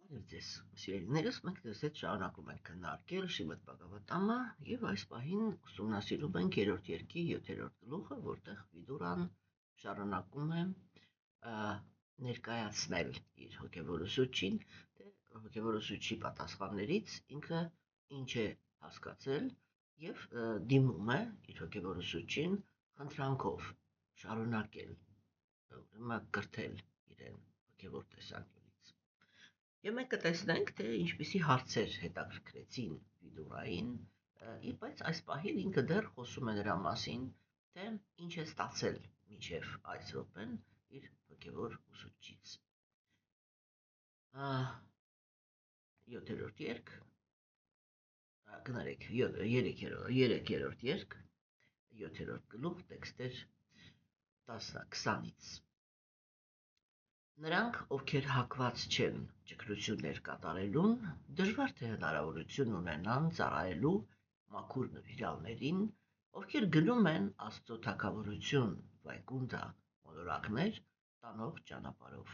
Ձեզ սիրելիներս, մենք ձեզ հետ շարունակում ենք քննարկել Շիմեդ Բհագավատամը եւ այս պահին ուսումնասիրում ենք 3-րդ երկի 7-րդ գլուխը, որտեղ Վիդուրան շարունակում է ներկայացնել իր հոգևոր ուսուցչին, թե հոգևոր ուսուցչի պատասխաններից ինքը ինչ է հասկացել եւ դիմում է իր հոգևոր ուսուցչին խնդրանքով շարունակել ուրեմն կրթել իրեն հոգևոր տեսանկյունից։ Եվ մենք կտեսնենք, թե ինչպիսի հարցեր հետաքրքրեցին Վիդուրային, բայց այս պահին ինքը դեռ խոսում է նրա մասին, թե ինչ է ստացել մինչև այս րոպեն իր հոգևոր ուսուցչից։ 7-րդ երգ, կներեք, 3-րդ երգ, 7-րդ գլուխ, տեքստեր 10-20-ից։ Նրանք, ովքեր հակված չեն ճգնություններ կատարելուն, դժվար թե հնարավորություն ունենան ծառայելու մաքուր նվիրալներին, ովքեր գնում են Աստծո թագավորություն վայկունդա մոլորակներ տանող ճանապարհով։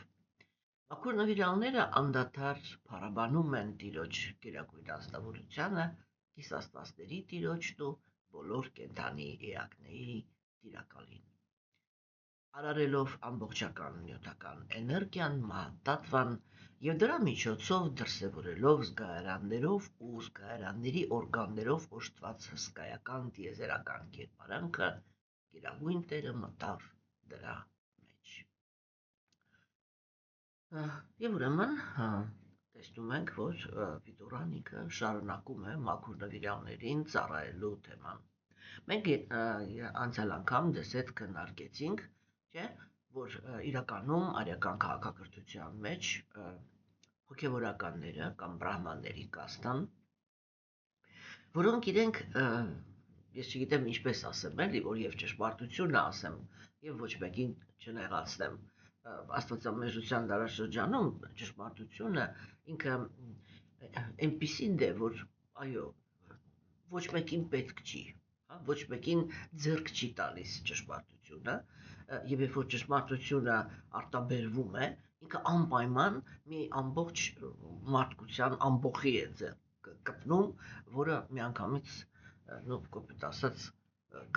Մաքուր նվիրալները անդադար փառաբանում են Տիրոջ գերագույն ազնվորությանը, կիսաստվածների Տիրոջն ու բոլոր կենդանի էակների Տիրակալին։ Արարելով ամբողջական նյութական էներգիան մահատատվան եւ դրա միջոցով դրսևորելով զգայարաններով ու զգայարանների օրգաններով օժտված հսկայական տիեզերական կերպարանքը, գերագույն Տերը մտավ դրա մեջ։ Եվ ուրեմն տեսնում ենք, որ Վիդուրան ինքը շարունակում է մաքուր նվիրալներին ծառայելու թեման։ Մենք անցյալ անգամ դες հետ քննարկեցինք, չէ, որ իրականում արիական քաղաքակրթության մեջ հոգևորականները կամ բրահմանների կաստան, որոնք իրենք, ես չգիտեմ ինչպես ասեմ, էլի, որ եւ ճշմարտությունը ասեմ, եւ ոչ մեկին չնեղացնեմ, աստվածամեժության դարաշրջանում ճշմարտությունը ինքը այնպիսին է, որ այո, ոչ մեկին պետք չի, ոչ մեկին ձեռք չի տալիս ճշմարտությունը, եւ երբ որ ճշմարտությունը արտաբերվում է, ինքը անպայման մի ամբողջ մարդկության ամբողջի է ձեռք կպնում, որը միանգամից կոպիտ ասած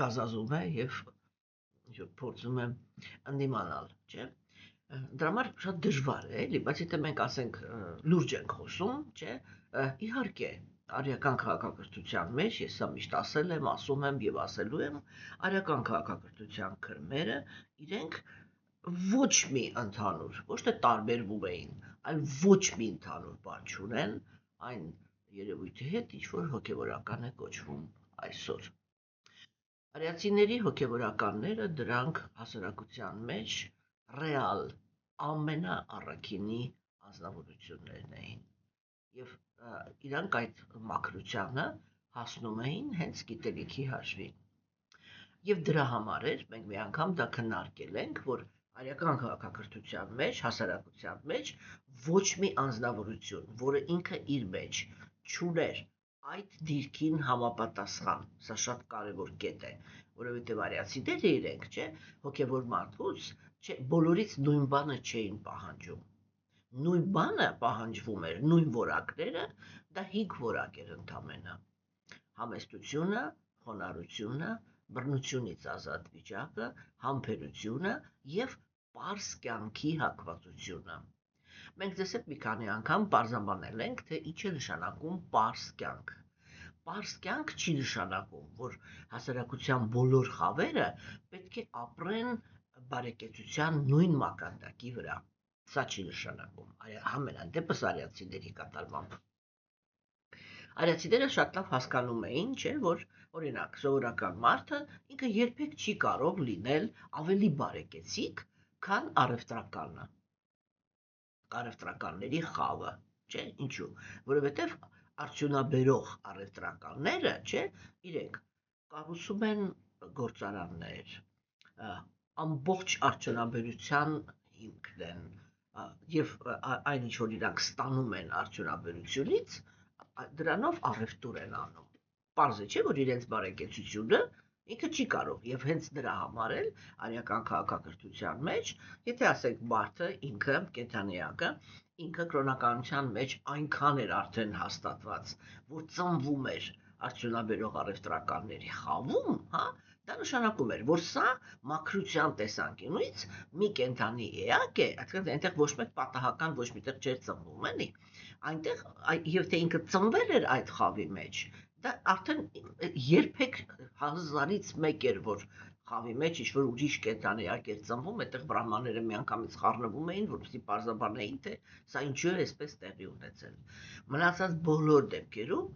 գազազում է եւ փորձում է ընդդիմանալ, չէ։ Դրա համար շատ դժվար է, էլի, բայց եթե մենք ասենք լուրջ ենք խոսում, չէ, իհարկե արիական քաղաքակրթության մեջ ես սա միշտ ասել եմ, ասում եմ եւ ասելու եմ, արիական քաղաքակրթության քրմերը իրենք ոչ մի ընդհանուր, ոչ թե տարբերվում էին, այլ ոչ մի ընդհանուր բան չունեն այն երևույթի հետ, ինչ որ հոգևորական է կոչվում այսօր։ Արիացիների հոգևորականները դրանք հասարակության մեջ ռեալ ամենաառաքինի անձնավորություններն էին եւ իրանք այդ մաքրությանը հասնում էին հենց գիտելիքի հաշվին։ Եվ դրա համար էր մենք մի անգամ դա քննարկել ենք, որ արիական քաղաքակրթության մեջ, հասարակության մեջ ոչ մի անձնավորություն, որը ինքը իր մեջ չուներ այդ դիրքին համապատասխան, սա շատ կարևոր կետ է, որովհետև արիացիները իրենք, չէ, հոգևոր մարդուց, չէ, բոլորից նույն բանը չէին պահանջում։ Նույն բանը պահանջվում էր, նույն որակները, դա 5 որակ էր ընդամենը։ Համեստությունը, խոնարհությունը, բռնությունից ազատ վիճակը, համբերությունը եւ պարզ կյանքի հակվածությունը։ Մենք ձեզ հետ մի քանի անգամ բարձրաբանել ենք, թե ինչ է նշանակում պարզ կյանք։ Պարզ կյանք չի նշանակում, որ հասարակության բոլոր խավերը պետք է ապրեն բարեկեցության նույն մակարդակի վրա։ Սա չի նշանակում, համենայն դեպս արիացիների կատարմամբ։ Արիացիները շատ լավ հասկանում էին, չէ, որ օրինակ սովորական մարդը ինքը երբեք չի կարող լինել ավելի բարեկեցիկ, քան առևտրականը, առևտրականների խավը, չէ, ինչու, որովհետև արդյունաբերող առևտրականները, չէ, իրենք կառուցում են գործարաններ, ամբողջ արդյունաբերության հիմքն են, եւ այն ինչ որ իրանք ստանում են արդյունաբերությունից, դրանով առևտուր են անում։ Պարզ է, չէ, որ իրենց բարեկեցությունը Ինքը չի կարող եւ հենց դրա համար էլ արիական քաղաքակրթության մեջ, եթե ասենք մարդը ինքը կենթանիակը ինքը կրոնականության մեջ այնքան էր արդեն հաստատված, որ ծնվում էր արդյունաբերող առևտրականների խավում, հա, դա նշանակում էր, որ սա մաքրության տեսանկյունից մի կենթանի էակ է, այսինքն այնտեղ ոչ մեկ պատահական ոչ միտեղ չէր ծնվում, էլի։ Այնտեղ եւ թե ինքը ծնվել էր այդ խավի մեջ, դա արդեն երբեք հազարից մեկ էր, որ խավի մեջ ինչ-որ ուրիշ կենդանի էակ էր ծնվում, այդտեղ բրահմանները միանգամից խառնվում էին, որպեսզի պարզաբանեին, թե սա ինչու է այսպես տեղի ունեցել։ Մնացած բոլոր դեպքերում,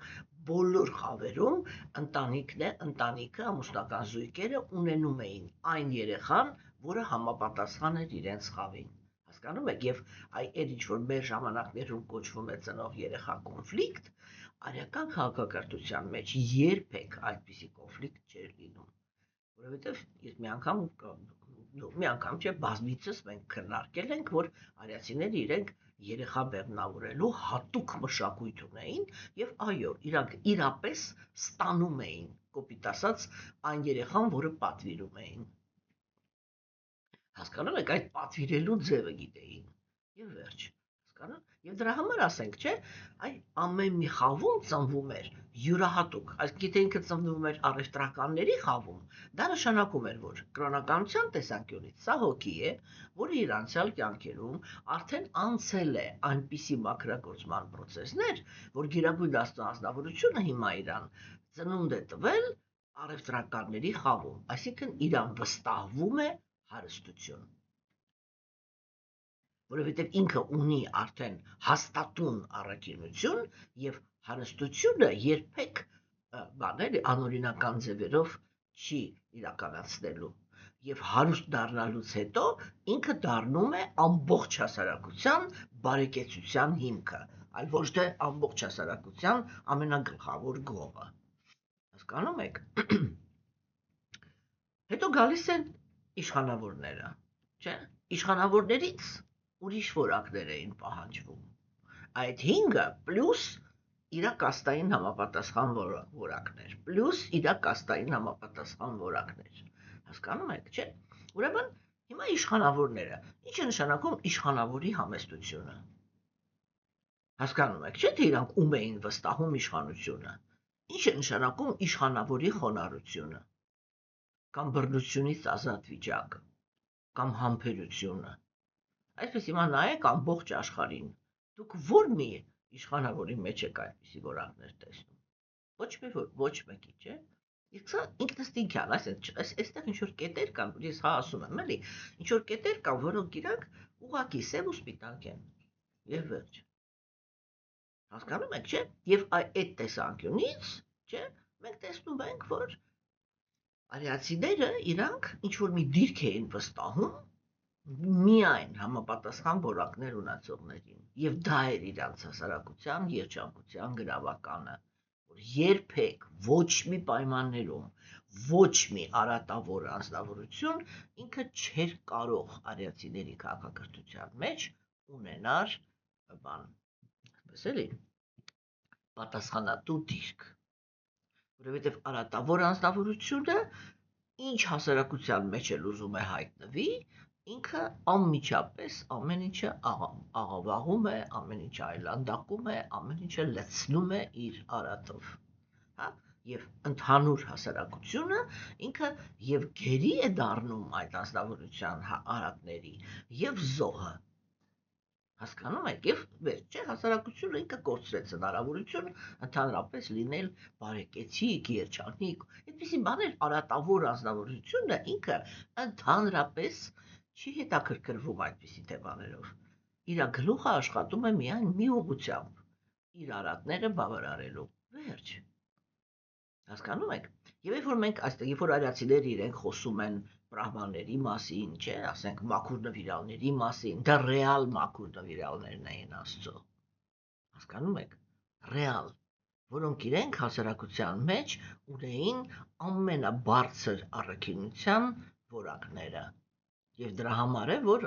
բոլոր խավերում ընտանիքը, ամուսնական զույգերը ունենում էին այն երեխան, որը համապատասխան էր իրենց խավին։ Հասկանում եք, եւ այդ ինչ որ մեր ժամանակներում կոչվում է ծնող երեխա կոնֆլիկտ, արիական քաղաքակրթության մեջ երբեք այդպիսի կոնֆլիկտ չէր լինում, որովհետեւ ես մի անգամ չէ բազմիցս մենք քննարկել ենք, որ արիացիները իրենք երեխա բեղմնավորելու հատուկ մշակույթ ունեին եւ այո, իրանք իրապես ստանում էին, կոպիտ ասած, այն երեխան, որը պատվիրում էին։ Հասկանում եք, այդ պատվիրելու ձևը գիտեին եւ վերջ, հասկանում։ Եվ դրա համար ասենք, չէ, այ ամեն մի խավում ծնվում էր յուրահատուկ, այսինքն եթե ինքը ծնվում էր առևտրականների խավում, դա նշանակում էր, որ կրոնականության տեսանկյունից սա հոգի է, որը իր անցյալ կյանքերում արդեն անցել է այնպիսի մաքրագործման process-ներ, որ Գերագույն Աստվածնավորությունը հիմա իրան ծնունդ է տվել առևտրականների խավում, այսինքն իրան վստահվում է հարստություն, որովհետև ինքը ունի արդեն հաստատուն առաքինություն եւ հարստությունը երբեք անօրինական ձևերով չի իրականացնելու եւ հարուստ դառնալուց հետո ինքը դառնում է ամբողջ հասարակության բարեկեցության հիմքը, այլ ոչ թե ամբողջ հասարակության ամենագլխավոր գողը։ Հասկանում եք։ Հետո գալիս են իշխանավորները, չէ՞։ Իշխանավորներից ուրիշ որակներ էին պահանջվում։ Այդ 5-ը պլյուս իրա կաստային համապատասխան որակներ, պլյուս իրա կաստային համապատասխան որակներ։ Հասկանում եք, չէ՞։ Ուրեմն հիմա իշխանավորները, ինչ է նշանակում իշխանավորի համեստությունը։ Հասկանում եք, չէ՞, թե իրանք ում էին վստահում իշխանությունը։ Ինչ է նշանակում իշխանավորի խոնարհությունը, կամ բռնությունից ազատ վիճակը, կամ համբերությունը։ Այսպես հիմա նայեք ամբողջ աշխարհին, դուք ո՞ր մի իշխանավորի մեջ եք այդպիսի որակներ տեսնում։ Ոչ մեկի, չէ՞։ Իսկ սա ինքնըստինքյան, այստեղ ինչ որ կետեր կան, ես հա ասում եմ, էլի, ինչ որ կետեր կան, որոնք իրանք ուղղակի սև ու սպիտակ են։ Եվ վերջ։ Հասկանում եք, չէ՞։ Եվ այդ տեսանկյունից, չէ՞, մենք տեսնում ենք, որ արիացիները իրանք ինչ որ մի դիրք էին վստահում միայն համապատասխան որակներ ունեցողներին, եւ դա էր իրանց հասարակության երջանկության գրավականը, որ երբեք ոչ մի պայմաններում, ոչ մի արատավոր անձնավորություն ինքը չէր կարող արիացիների քաղաքակրթության մեջ ունենալ այսպես էլի պատասխանատու դիրք, որովհետեւ արատավոր անձնավորությունը ինչ հասարակության մեջ էլ ուզում է հայտնվի, ինքը անմիջապես ամեն ինչը աղավաղում է, ամեն ինչը այլանդակում է, ամեն ինչը լցնում է իր արատով, հա, եւ ընդհանուր հասարակությունը ինքը եւ գերի է դառնում այդ անձնավորության արատների եւ զոհը։ Հասկանում եք, եւ վերջ, չէ, հասարակությունը ինքը կորցրեց հնարավորություն ընդհանրապես լինել բարեկեցիկ, երջանիկ, այդպիսի բաներ արատավոր անձնավորությունը ինքը ընդհանրապես չի հետաքրքրվում այդպիսի թեմաներով։ Իր գլուխը աշխատում է միայն մի ուղղությամբ՝ իր արատները բավարարելու։ Վերջ։ Հասկանում եք։ Եվ երբ որ մենք այստեղ, երբ որ արիացիները իրենք խոսում են բրահմանների մասին, չէ, ասենք մաքուր նվիրալների մասին, դա ռեալ մաքուր նվիրալներն էին Աստծո։ Հասկանում եք։ Ռեալ, որոնք իրենք հասարակության մեջ ունեին ամենաբարձր առաքինության որակները։ Եվ դրա համար է, որ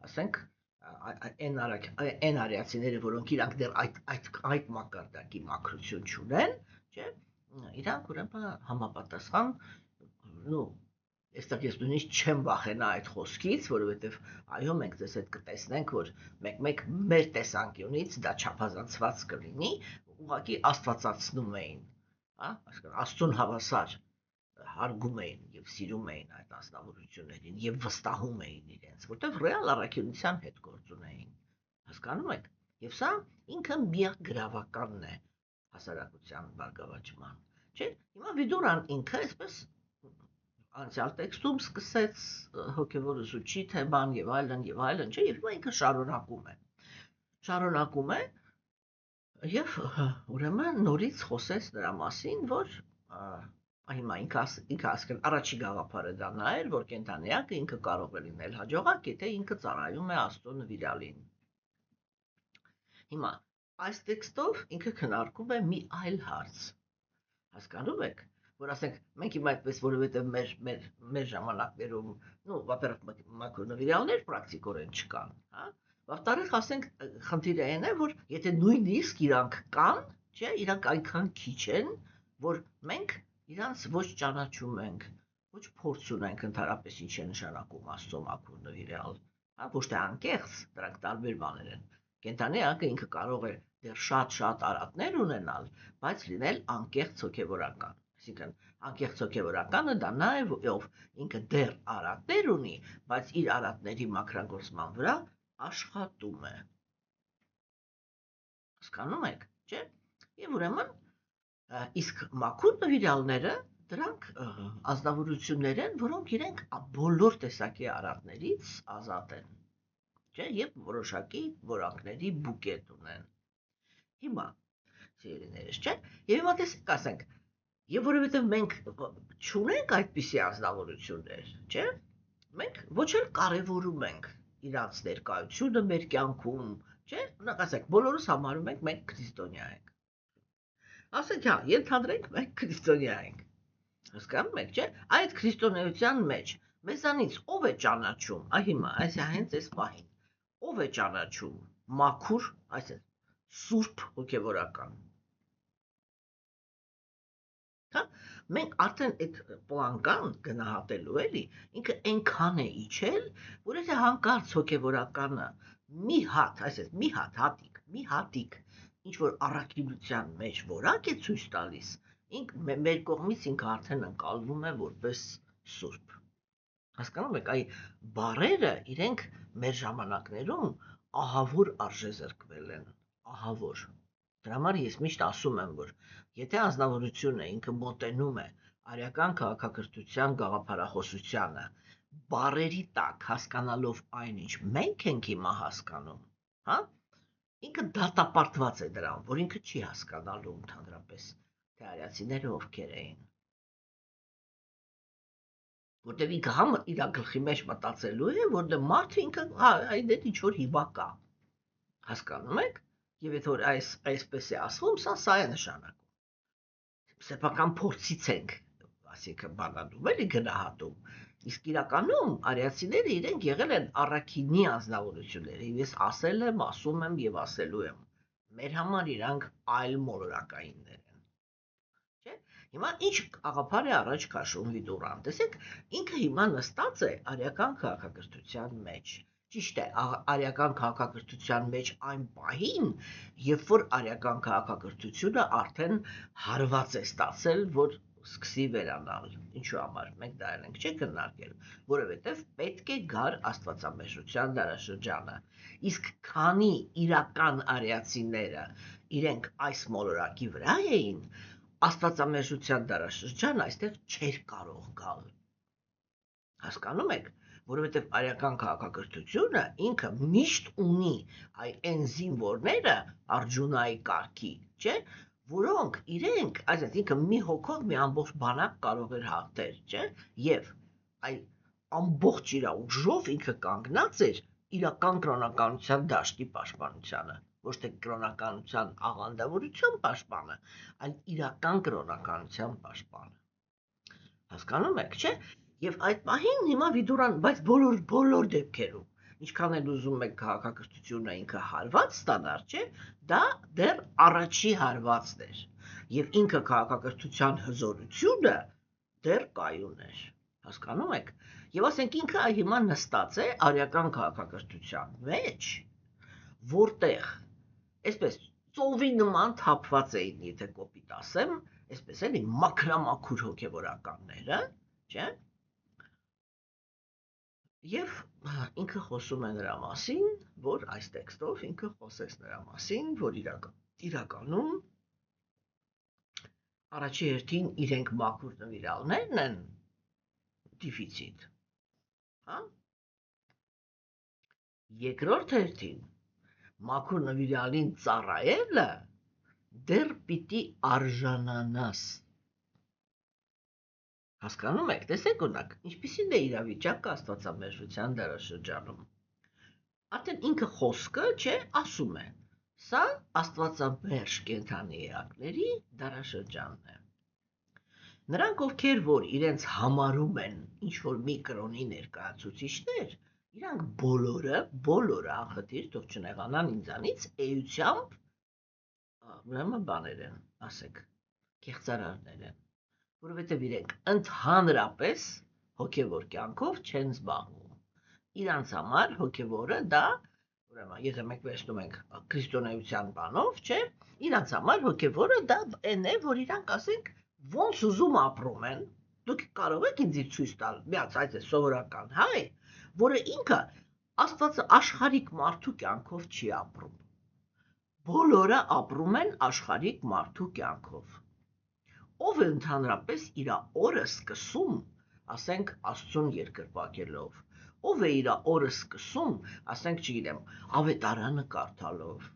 ասենք այն արիացիները, որոնք իրանք դեռ այդ մակարդակի մաքրություն չունեն, չէ, իրանք ուրեմն համապատասխան նու Այստեղ ես նույնիսկ չեմ վախենա այդ խոսքից, որովհետև այո, մենք դες այդ կտեսնենք, որ մեկ մեր տեսանկյունից դա չափազանցված կլինի, ուղղակի աստվածացնում էին, հա, այսինքն Աստծուն հավասար հարգում էին եւ սիրում էին այդ անձնավորություններին եւ վստահում էին իրենց, որտեղ ռեալ առաքինության հետ գործ ունեին։ Հասկանում եք։ Եվ սա ինքը միագրավականն է հասարակության բարգավաճման։ Չէ՞։ Հիմա Վիդուրան ինքը այսպես անցյալ տեքստում սկսեց հոգևոր ուսուցչի թեման եւ այլն, չէ, եւ հիմա ինքը շարունակում է եւ ուրեմն նորից խոսեց նրա մասին, որ հիմա ինքը ասկան առաջի գաղափարը դա նա էր, որ կենթանիակը ինքը կարող է լինել հաջողակ, եթե ինքը ծառայում է Աստծո նվիրալին։ Հիմա այս տեքստով ինքը քննարկում է մի այլ հարց։ Հասկանում եք, որ ասենք մենք հիմա այդպես որովհետև մեր ժամանակներում, во-первых, մակրոնավիրալներ պրակտիկորեն չկան, հա։ Во-вторых, ասենք խնդիրը այն է, որ եթե նույնիսկ իրանք կան, չէ, իրանք այնքան քիչ են, որ մենք իրանց ոչ ճանաչում ենք, ոչ փորձ ունենք ընդհանրապես ինչ է նշանակում Աստծո մակրոնավիրալ, հա, ոչ թե անկեղծ, դրանք տարբեր բաներ են։ Կենթանիակը ինքը կարող է դեռ շատ արատներ ունենալ, բայց լինել անկեղծ հոգևորական։ Այսինքն անկեղծ հոգևորականը դա նա է, ով ինքը դեռ արատներ ունի, բայց իր արատների մաքրագործման վրա աշխատում է։ Հասկանում եք, չէ՞։ Եվ ուրեմն իսկ մաքուր նվիրալները դրանք ազնվորություններ են, որոնք իրենք բոլոր տեսակի արատներից ազատ են, չէ, եւ որոշակի որակների բուկետ ունեն։ Հիմա սիրելիներս, չէ, եւ հիմա տեսեք, ասենք, եւ որովհետեւ մենք չունենք այդպիսի ազնվորություններ, չէ, մենք ոչ էլ կարևորում ենք իրանց ներկայությունը մեր կյանքում, չէ, օրինակ ասենք, բոլորս համարում ենք մենք քրիստոնյա ենք։ Ասենք, հա, ենթադրենք մենք քրիստոնյա ենք։ Հասկանում եք, չէ, այդ քրիստոնեության մեջ մեզանից ով է ճանաչում, հիմա, հենց այս պահին, ով է ճանաչում մաքուր, այսինքն սուրբ հոգևորական։ Հա, մենք արդեն այդ պլանկան գնահատելու էլի, ինքը այնքան է իջել, որ եթե հանկարծ հոգևորականը մի հատ, այսինքն մի հատիկ, ինչ որ առաքինության մեջ որակ է ցույց տալիս, մեր կողմից ինքը արդեն ընկալվում է որպես սուրբ։ Հասկանում եք, այ բառերը իրենք մեր ժամանակներում ահավոր արժեզրկվել են, ահավոր։ Դրա համար ես միշտ ասում եմ, որ եթե ազնվորությունը ինքը մոտենում է արական քաղաքակրթության գաղափարախոսությանը, բառերի տակ հասկանալով այնինչ մենք ենք հիմա հասկանում, հա, ինքը դատապարտված է դրան, որ ինքը չի հասկանալու ընդհանրապես, թե արիացիները ովքեր էին։ Որտեւ ինքը համը իր գլխի մեջ մտածելու է, որ դե մարդը ինքը այդ ինչ որ հիմա կա։ Հասկանում եք։ Եվ եթե որ այսպես է ասվում, սա է նշանակում։ Սեփական փորձից ենք, ասիկը բանանում էլի գնահատում։ Իսկ իրականում արիացիները իրենք եղել են առաքինի ազնվորություններ, եւ ես ասել եմ, ասում եմ եւ ասելու եմ։ Մեր համար իրանք այլ մոլորակայիններ են։ Չէ՞։ Հիմա ինչ աղափար է առաջ քաշում Վիդուրան։ Տեսեք, ինքը հիմա նստած է արական քաղաքակրթության մեջ։ Ճիշտ է, արական քաղաքակրթության մեջ այն պահին, երբ որ արական քաղաքակրթությունը արդեն հարված է ստացել, որ սկսի վերանալ։ Ինչու համար մենք դա ենք չէ քննարկել, որովհետև պետք է գար աստվածամեժության դարաշրջանը։ Իսկ քանի իրական արիացիները իրենք այս մոլորակի վրա էին, աստվածամեժության դարաշրջանը այստեղ չէր կարող գալ։ Հասկանում եք, որովհետև արական քաղաքակրթությունը ինքը միշտ ունի այն զինվորները Արգջունայի կարգի, չէ, որոնք իրենք, այսինքն ինքը մի հոգով մի ամբողջ բանակ կարող էր հաղթել, չէ, եւ այ ամբողջ իր ուժով ինքը կանգնած էր իրական կրոնականության դաշտի պաշտպանությանը, ոչ թե կրոնականության աղանդավորություն պաշտպանը, այլ իրական կրոնականության պաշտպանը։ Հասկանում եք, չէ։ Եվ այդ պահին հիմա Վիդուրան, բայց բոլոր դեպքերում, ինչքան էլ ուզում եք քաղաքակրթությունը ինքը հարված ստանար, չէ, դա դեռ առաջի հարվածն էր։ Եվ ինքը քաղաքակրթության հզորությունը դեռ կայուն էր, հասկանում եք, եւ ասենք ինքը հիմա նստած է արիական քաղաքակրթության մեջ, որտեղ այսպես ծովի նման թափված էին, եթե կոպիտ ասեմ, այսպես էլի մաքրամաքուր հոգևորականները, չէ՞։ Եվ ինքը խոսում է նրա մասին, որ այս տեքստով ինքը խոսեց նրա մասին, որ իրականում առաջի հերթին իրենք մաքուր նվիրալներն են դիֆիցիտ, հա? Երկրորդ հերթին մաքուր նվիրալին ծառայելը դեռ պիտի արժանանաս։ Հասկանում եք, տեսեք օրինակ, ինչպիսին է իրավիճակը Աստվածամերժության դարաշրջանում։ Արդեն ինքը խոսքը, չէ, ասում է, սա Աստվածամերժ կենդանի էակների դարաշրջանն է։ Նրանք, ովքեր որ իրենց համարում են ինչ-որ մի կրոնի ներկայացուցիչներ, իրանք բոլորը անխտիր թող չնեղանան ինձանից, էությամբ ուրեմն բաներ են, ասեք, կեղծարարներ են, որովհետև իրենք ընդհանրապես հոգևոր կյանքով չեն զբաղվում։ Իրանց համար հոգևորը դա, ուրեմն, եթե մենք վերցնում ենք քրիստոնեության բանով, չէ, իրանց համար հոգևորը դա այն է, որ իրանք ասենք ոնց ուզում ապրում են, դուք կարող եք ինձ ցույց տալ, միած այդ է սովորական հայ, որը ինքը Աստվածը աշխարհիկ մարդու կյանքով չի ապրում։ Բոլորը ապրում են աշխարհիկ մարդու կյանքով։ Ով է ընդհանրապես իր օրը սկսում, ասենք Աստծուն երկրպագելով, ով է իր օրը սկսում, ասենք, չգիտեմ, ավետարանը կարդալով,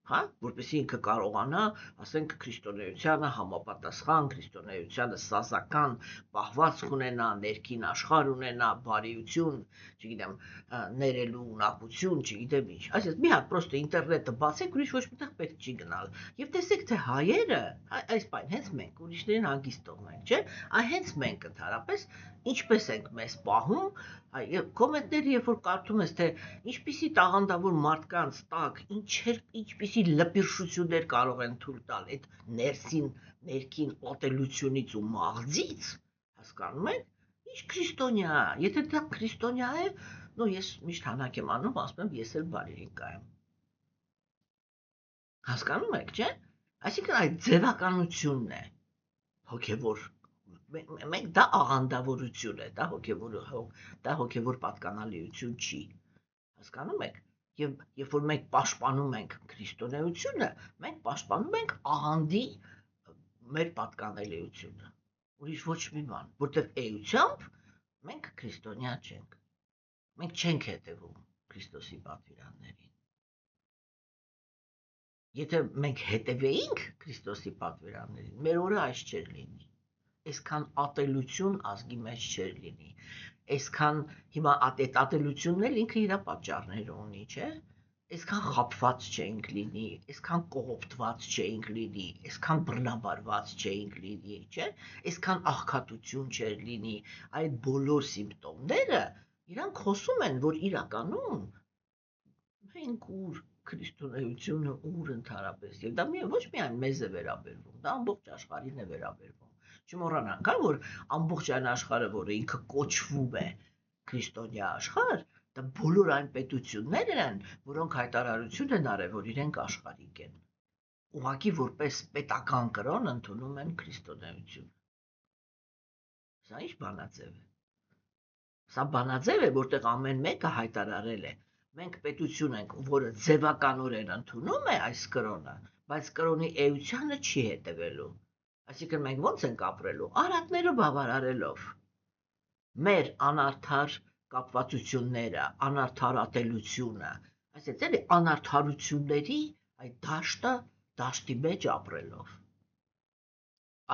հա, որպեսզի ինքը կարողանա, ասենք, քրիստոնեությանը համապատասխան, քրիստոնեությանը սազական պահվածք ունենա, ներքին աշխարհ ունենա, բարիություն, չգիտեմ, ներելու ունակություն, չգիտեմ ինչ։ Այսինքն մի հատ պրոստը ինտերնետը բացեք, ուրիշ ոչ մտեղ պետք չի գնալ։ Եվ տեսեք, թե հայերը, այս բան, հենց մենք ուրիշներին հանգիստ թողնենք, չէ՞։ Հենց մենք ընդհանրապես ինչպես ենք մեզ պահում, կոմենտները երբ որ կարդում ես, թե ինչպիսի տաղանդավոր մարդկանց տակ, ինչպիսի լպիրշություններ կարող են թույլ տալ այդ ներքին ատելությունից ու մաղձից, հասկանում եք, ինչ քրիստոնյա, եթե դա քրիստոնյա է, նո ես միշտ հանակ եմ անում, ասում եմ, ես էլ բարերիկա եմ։ Հասկանում եք, չէ՞։ Այսինքն այդ ձևականությունն է հոգևոր, մենք դա աղանդավորություն է, դա հոգևոր պատկանալիություն չի, հասկանում եք, եւ երբ որ մենք պաշտպանում ենք քրիստոնեությունը, մենք պաշտպանում ենք աղանդի մեր պատկանելիությունը, ուրիշ ոչ մի բան, որտեղ էությամբ մենք քրիստոնյա չենք, մենք չենք հետևում Քրիստոսի պատվիրաններին։ Եթե մենք հետևեինք Քրիստոսի պատվիրաններին, մեր օրը այս չէր լինի, այսքան ատելություն ազգի մեջ չէր լինի, այսքան հիմա այդ ատելությունն էլ ինքը իր պատճառները ունի, չէ՞, այսքան խաբված չէինք լինի, այսքան կողոպտված չէինք լինի, այսքան բռնաբարված չէինք լինի, չէ՞, այսքան աղքատություն չէր լինի, այդ բոլոր սիմպտոմները իրանք խոսում են, որ իրականում մենք ուր քրիստոնեությունը ուր ընդհանրապես, եւ դա ոչ միայն մեզ է վերաբերվում, դա ամբողջ աշխարհին է վերաբերվում։ Չմոռանանք, որ ամբողջ այն աշխարհը, որը ինքը կոչվում է քրիստոնյա աշխարհ, դա բոլոր այն պետություններն են, որոնք հայտարարություն են արել, որ իրենք աշխարհիկ են։ Ուղղակի որպես պետական կրոն ընդունում են քրիստոնեությունը։ Սա ի՞նչ բանաձև է։ Սա բանաձև է, որտեղ ամեն մեկը հայտարարել է։ Մենք պետություն ենք, որը ձևականորեն ընդունում է այս կրոնը, բայց կրոնի էությանը չի հետևելու։ Այսինքն մենք ո՞նց ենք ապրելու, արատները բավարարելով։ Մեր անարդար կապվածությունները, անարդարատելությունը, այսինքն էլի անարդարությունների այդ դաշտի մեջ ապրելով։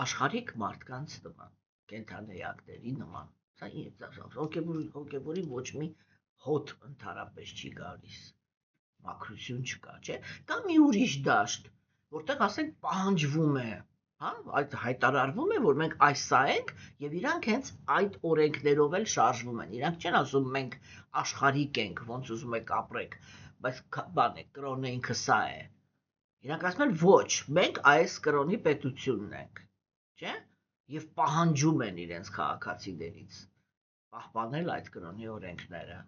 Աշխարհիկ մարդկանց նման, կենդանեակների նման։ Սա հոգևորի ոչ մի հոտ ընդհանրապես չի գալիս, մաքրություն չկա, չէ՞, կա մի ուրիշ դաշտ, որտեղ ասենք պահանջվում է, հա, այդ հայտարարվում է, որ մենք այսա ենք, եւ իրանք հենց այդ օրենքներով էլ շարժվում են, իրանք չեն ասում մենք աշխարհիկ ենք, ոնց ուզում եք ապրեք, բայց բան է, կրոնը ինքը սա է, իրանք ասում են ոչ, մենք այս կրոնի պետությունն ենք, չէ՞, եւ պահանջում են իրենց քաղաքացիներից պահպանել այդ կրոնի օրենքները։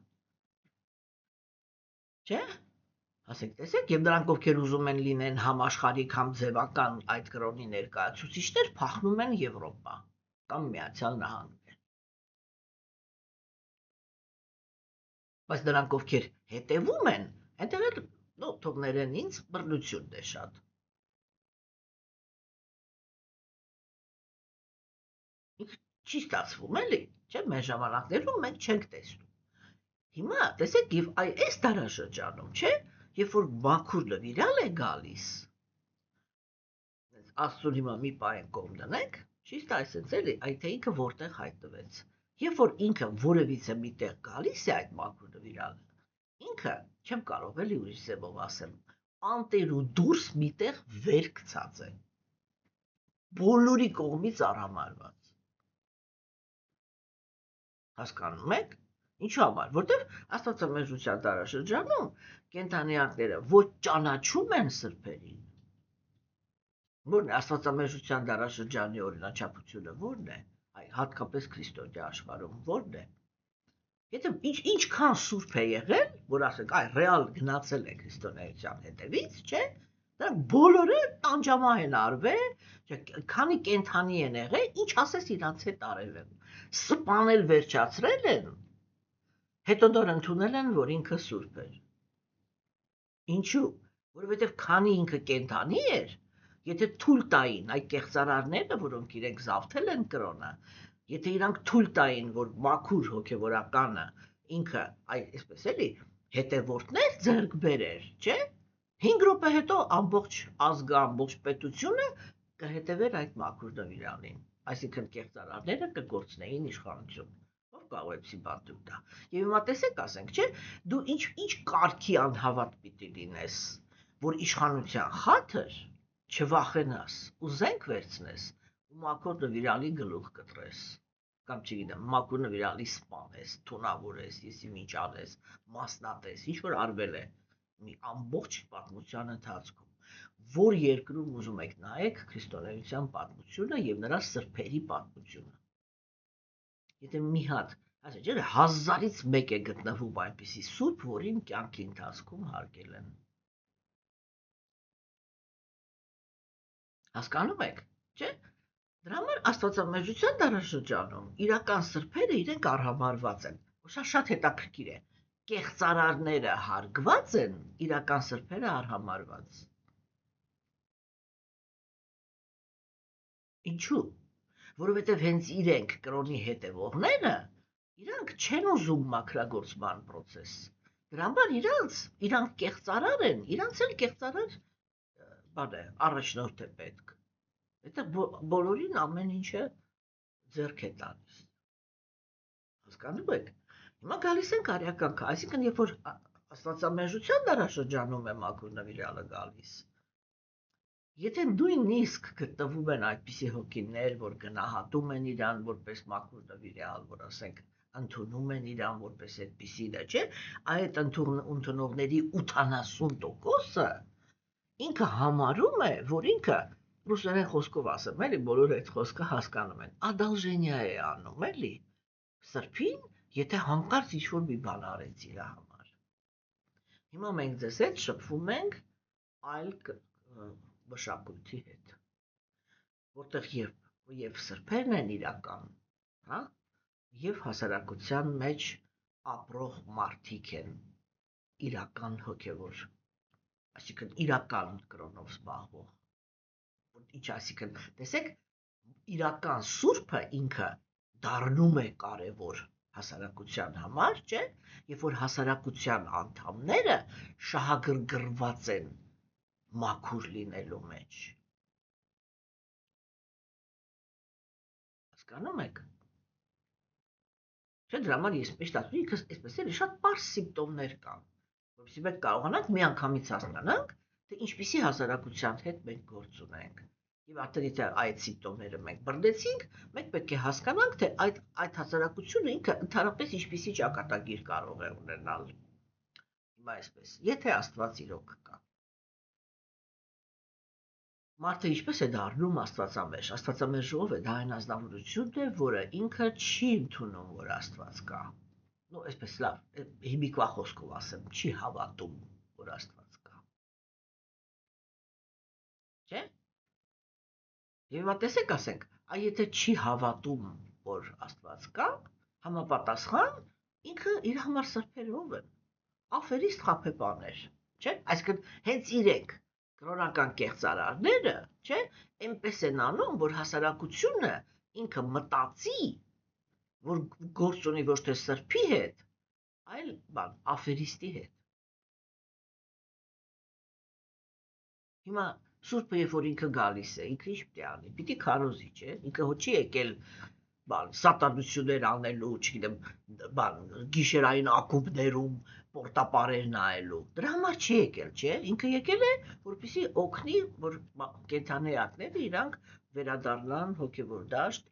Չէ՞։ Ասենք, տեսեք, եւ նրանք, ովքեր ուզում են լինեն համաշխարհիկ կամ ձևական այդ կրոնի ներկայացուցիչներ, փախնում են Եվրոպա կամ Միացյալ Նահանգներ։ Բայց նրանք, ովքեր հետևում են, այնտեղ էլ թող ներեն ինձ բռնությունն է շատ։ Չի ստացվում էլի, չէ՞, մեր ժամանակներում մենք չենք տեսնում։ Հիմա տեսեք, եւ այս դարաշրջանում, չէ՞, երբ որ մաքուր նվիրալ է գալիս, Աստծուն հիմա մի պահ են կողմ դնենք, ճիշտ այսպես էլի, այդ ինքը որտեղ հայտնվեց։ Երբ որ ինքը որևիցե միտեղ գալիս է այդ մաքուր նվիրալը, ինքը չեմ կարող էլի ուրիշ ձևով ասեմ, անտեր ու դուրս միտեղ վեր գցած է։ Բոլորի կողմից արհամարված։ Հասկանում եք։ Ինչու համար, որտեղ Աստվածամեժության դարաշրջանում կենդանիակները ոչ ճանաչում են սրբերին։ Որն է Աստվածամեժության դարաշրջանի օրինաչափությունը, որն է, հատկապես քրիստոնյա աշխարհում, որն է։ Եթե ինչքան սուրբ է եղել, որ ասենք, ռեալ գնացել է քրիստոնեության հետևից, չէ՞, դրանք բոլորը տանջամահ են արվել, քանի կենդանի են եղել, ինչ ասես իրանց հետ արել են, սպանել վերջացրել են, հետո դեռ ընդունել են, որ ինքը սուրբ էր։ Ինչու՞, որովհետև քանի ինքը կենդանի էր, եթե թույլ տային այդ կեղծարարները, որոնք իրենք զավթել են կրոնը, եթե իրանք թույլ տային, որ մաքուր հոգևորականը ինքը այսպես էլի հետևորդներ ձեռք բերեր, չէ՞։ 5 րոպե հետո ամբողջ ազգը, ամբողջ պետությունը կհետևեր այդ մաքուր նվիրալին, այսինքն կեղծարարները կգործնեին իշխանություն։ Ով կարող է պսի բանտում տա։ Եվ հիմա տեսեք, ասենք, չէ, դու ինչ կարգի անհավատ պիտի լինես, որ իշխանության խաթր չվախենաս ու զենք վերցնես ու մաքուր նվիրալի գլուխ կտրես, կամ չգիտեմ, մաքուր նվիրալի սպանես, թունավորես, եսի ինչ անես, մասնատես, ինչ որ արվել է մի ամբողջ պատմության ընթացքում, որ երկրում ուզում եք նայեք քրիստոնեության պատմությունը եւ նրա սրբերի պատմությունը։ Եթե մի հատ, ասենք, չէ, 1000-ից մեկ է գտնվում այնպիսի սուրբ, որին կյանքի ընթացքում հարգել են։ Հասկանում եք, չէ՞։ Դրա համար Աստվածամեժության դարաշրջանում իրական սրբերը իրենք արհամարված են։ Շատ հետաքրքիր է։ Կեղծարարները հարգված են, իրական սրբերը արհամարված։ Ինչու՞։ Որովհետև հենց իրենք կրոնի հետևողները, իրանք չեն ուզում մաքրագործման process։ Դրա համար իրանք կեղծարար են, իրանց էլ կեղծարար բան է, առաջնորդ է պետք։ Այդտեղ բոլորին ամեն ինչը ձեռք է տալիս։ Հասկանում եք։ Հիմա գալիս ենք արյական, այսինքն երբ որ Աստվածամեժության դարաշրջանում է մաքուր նվիրալը գալիս, եթե նույնիսկ գտնվում են այդպիսի հոգիներ, որ գնահատում են իրան որպես մաքուր նվիրալ, որ ասենք ընդունում են իրան որպես այդպիսին, չէ, այդ ընդունողների 80%-ը ինքը համարում է, որ ինքը ռուսերեն խոսքով ասեմ, էլի բոլորը այդ խոսքը հասկանում են, ադալժենիա է անում, էլի սրբին, եթե հանկարծ ինչ-որ մի բան արեց իր համար։ Հիմա մենք ձեզ հետ շփվում ենք այլ մշակույթի հետ, որտեղ եւ սրբերն են իրական, հա, եւ հասարակության մեջ ապրող մարդիկ են իրական հոգևոր, այսինքն իրական կրոնով զբաղվող։ Ինչ այսինքն, տեսեք, իրական սուրբը ինքը դառնում է կարևոր հասարակության համար, չէ, երբ որ հասարակության անդամները շահագրգռված են մաքուր լինելու մեջ։ Հասկանում եք։ Չէ, դրա համար ես միշտ ասում եմ, այսպես էլի շատ պարզ սիմպտոմներ կան, որովհետեւ մենք կարողանանք միանգամից հասկանանք, թե ինչպիսի հասարակության հետ մենք գործ ունենք։ Եվ արդեն եթե այդ սիմպտոմները մենք բռնեցինք, մենք պետք է հասկանանք, թե այդ հասարակությունը ինքը ընդհանրապես ինչպիսի ճակատագիր կարող է ունենալ։ Հիմա այսպես, եթե Աստված իրոք կա, Մարդը ինչպես է դառնում Աստվածամերժ։ Աստվածամերժով է դա այն ազնվորությունն է, որը ինքը չի ընդունում, որ Աստված կա։ Ну, այսպես լավ, հիմիկվա խոսքով ասեմ, չի հավատում, որ Աստված կա։ Չէ՞։ Եվ հիմա տեսեք, ասենք, եթե չի հավատում, որ Աստված կա, համապատասխան ինքը իր համար սրբերով են, աֆերիստ խաբեբաներ, չէ՞։ Այսինքն հենց իրենք կրոնական կեղծարարները, չէ, այնպես են անում, որ հասարակությունը ինքը մտածի, որ գործ ունի ոչ թե սրբի հետ, այլ բան, աֆերիստի հետ։ Հիմա Սուրբը, երբ որ ինքը գալիս է, ինքը ինչ պիտի անի, պիտի քարոզի, չէ, ինքը հո չի եկել բան, սատանություններ անելու, չգիտեմ, բան, գիշերային ակումբներում պորտապարեր նայելու։ Դրա համար չի եկել, չէ, ինքը եկել է, որպեսզի օգնի, որ կենդանիատները իրանք վերադառնան հոգևոր դաշտ,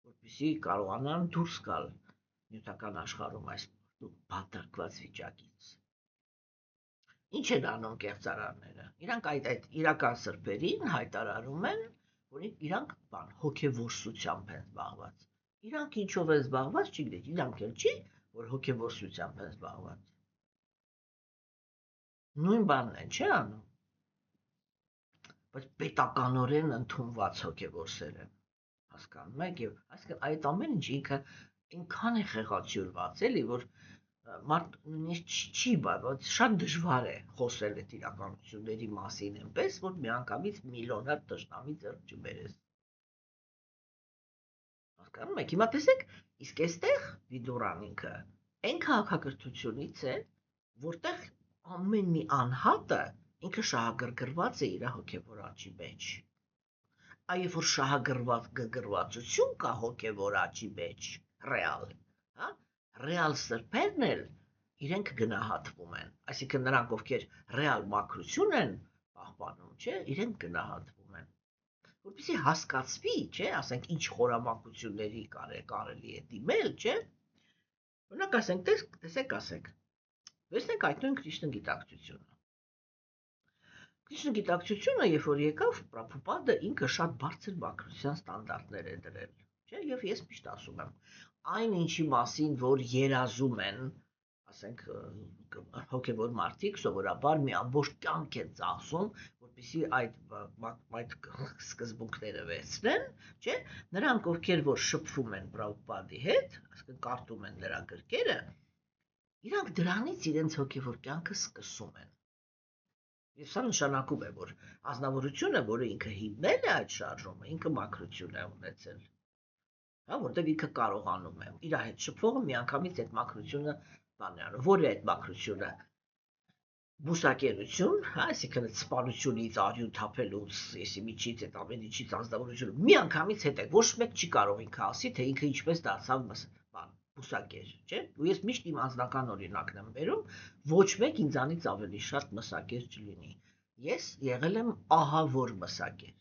որպեսզի կարողանան դուրս գալ նյութական աշխարհում այս բանտարկված վիճակից։ Ինչ են անում կեղծարարները։ Իրանք այդ իրական սրբերին հայտարարում են, որ իրանք բան հոգևորսությամբ են զբաղված։ Իրանք ինչով են զբաղված, չգիտեք, իրանք էլ չի, որ հոգևորսությամբ են զբաղված։ Նույն բանն են, չէ՞ անում։ Բայց պետականորեն ընդունված հոգևորսեր են։ Հասկանում եք, եւ այսինքն այդ ամեն ինչ ինքը այնքան է խեղացյուրված, էլի, որ մարդ նույնիսկ չի բայց շատ դժվար է խոսել այդ իրականությունների մասին այնպես, որ միանգամից միլիոնար տշնամի ձեռք չբերես։ Հասկանում եք, հիմա տեսեք, իսկ այստեղ Վիդուրան ինքը այն քաղաքակրթությունից է, որտեղ ամեն մի անհատը ինքը շահագրգռված է իր հոգևոր աճի մեջ։ Այ որ շահագրգռվածություն կա հոգևոր աճի մեջ, ռեալ, հա, ռեալ սրբերն էլ իրենք գնահատվում են, այսինքն նրանք, ովքեր ռեալ մաքրություն են պահպանում, չէ, իրենք գնահատվում են, որպեսզի հասկացվի, չէ, ասենք ինչ խորամանկությունների կարելի է դիմել, չէ, օրինակ ասենք, տեսեք, ասենք, վերցնենք այդ նույն Կրիշնա գիտակցությունը։ Կրիշնա գիտակցությունը, երբ որ եկավ, Պրաբհուպադը ինքը շատ բարձր մաքրության ստանդարտներ է դրել, չէ, եւ ես միշտ ասում եմ, այն ինչի մասին, որ երազում են, ասենք, հոգևոր մարդիկ սովորաբար մի ամբողջ կյանք են ծախսում, որպեսզի այդ սկզբունքները վերցնեն, չէ, նրանք, ովքեր որ շփվում են Պրաբհուպադի հետ, այսինքն կարդում են նրա գրքերը, իրանք դրանից իրենց հոգևոր կյանքը սկսում են։ Եվ սա նշանակում է, որ ազնվորությունը, որը ինքը հիմնել է այդ շարժումը, ինքը մաքրություն է ունեցել։ Հա, որտեղ ինքը կարողանում է իր հետ շփվողը միանգամից այդ մաքրությունը բան է անում, որը այդ մաքրությունը բուսակերություն, հա, այսինքն սպանությունից, արյուն թափելուց, եսի միջից այդ ամեն ինչից ազնվորությունը միանգամից հետ է, ոչ մեկ չի կարող ինքը ասի, թե ինքը ինչպես դարձավ բան, բուսակեր, չէ՞։ Ու ես միշտ իմ անձնական օրինակն եմ բերում, ոչ մեկ ինձանից ավելի շատ մսակեր չլինի։ Ես եղել եմ ահավոր մսակեր։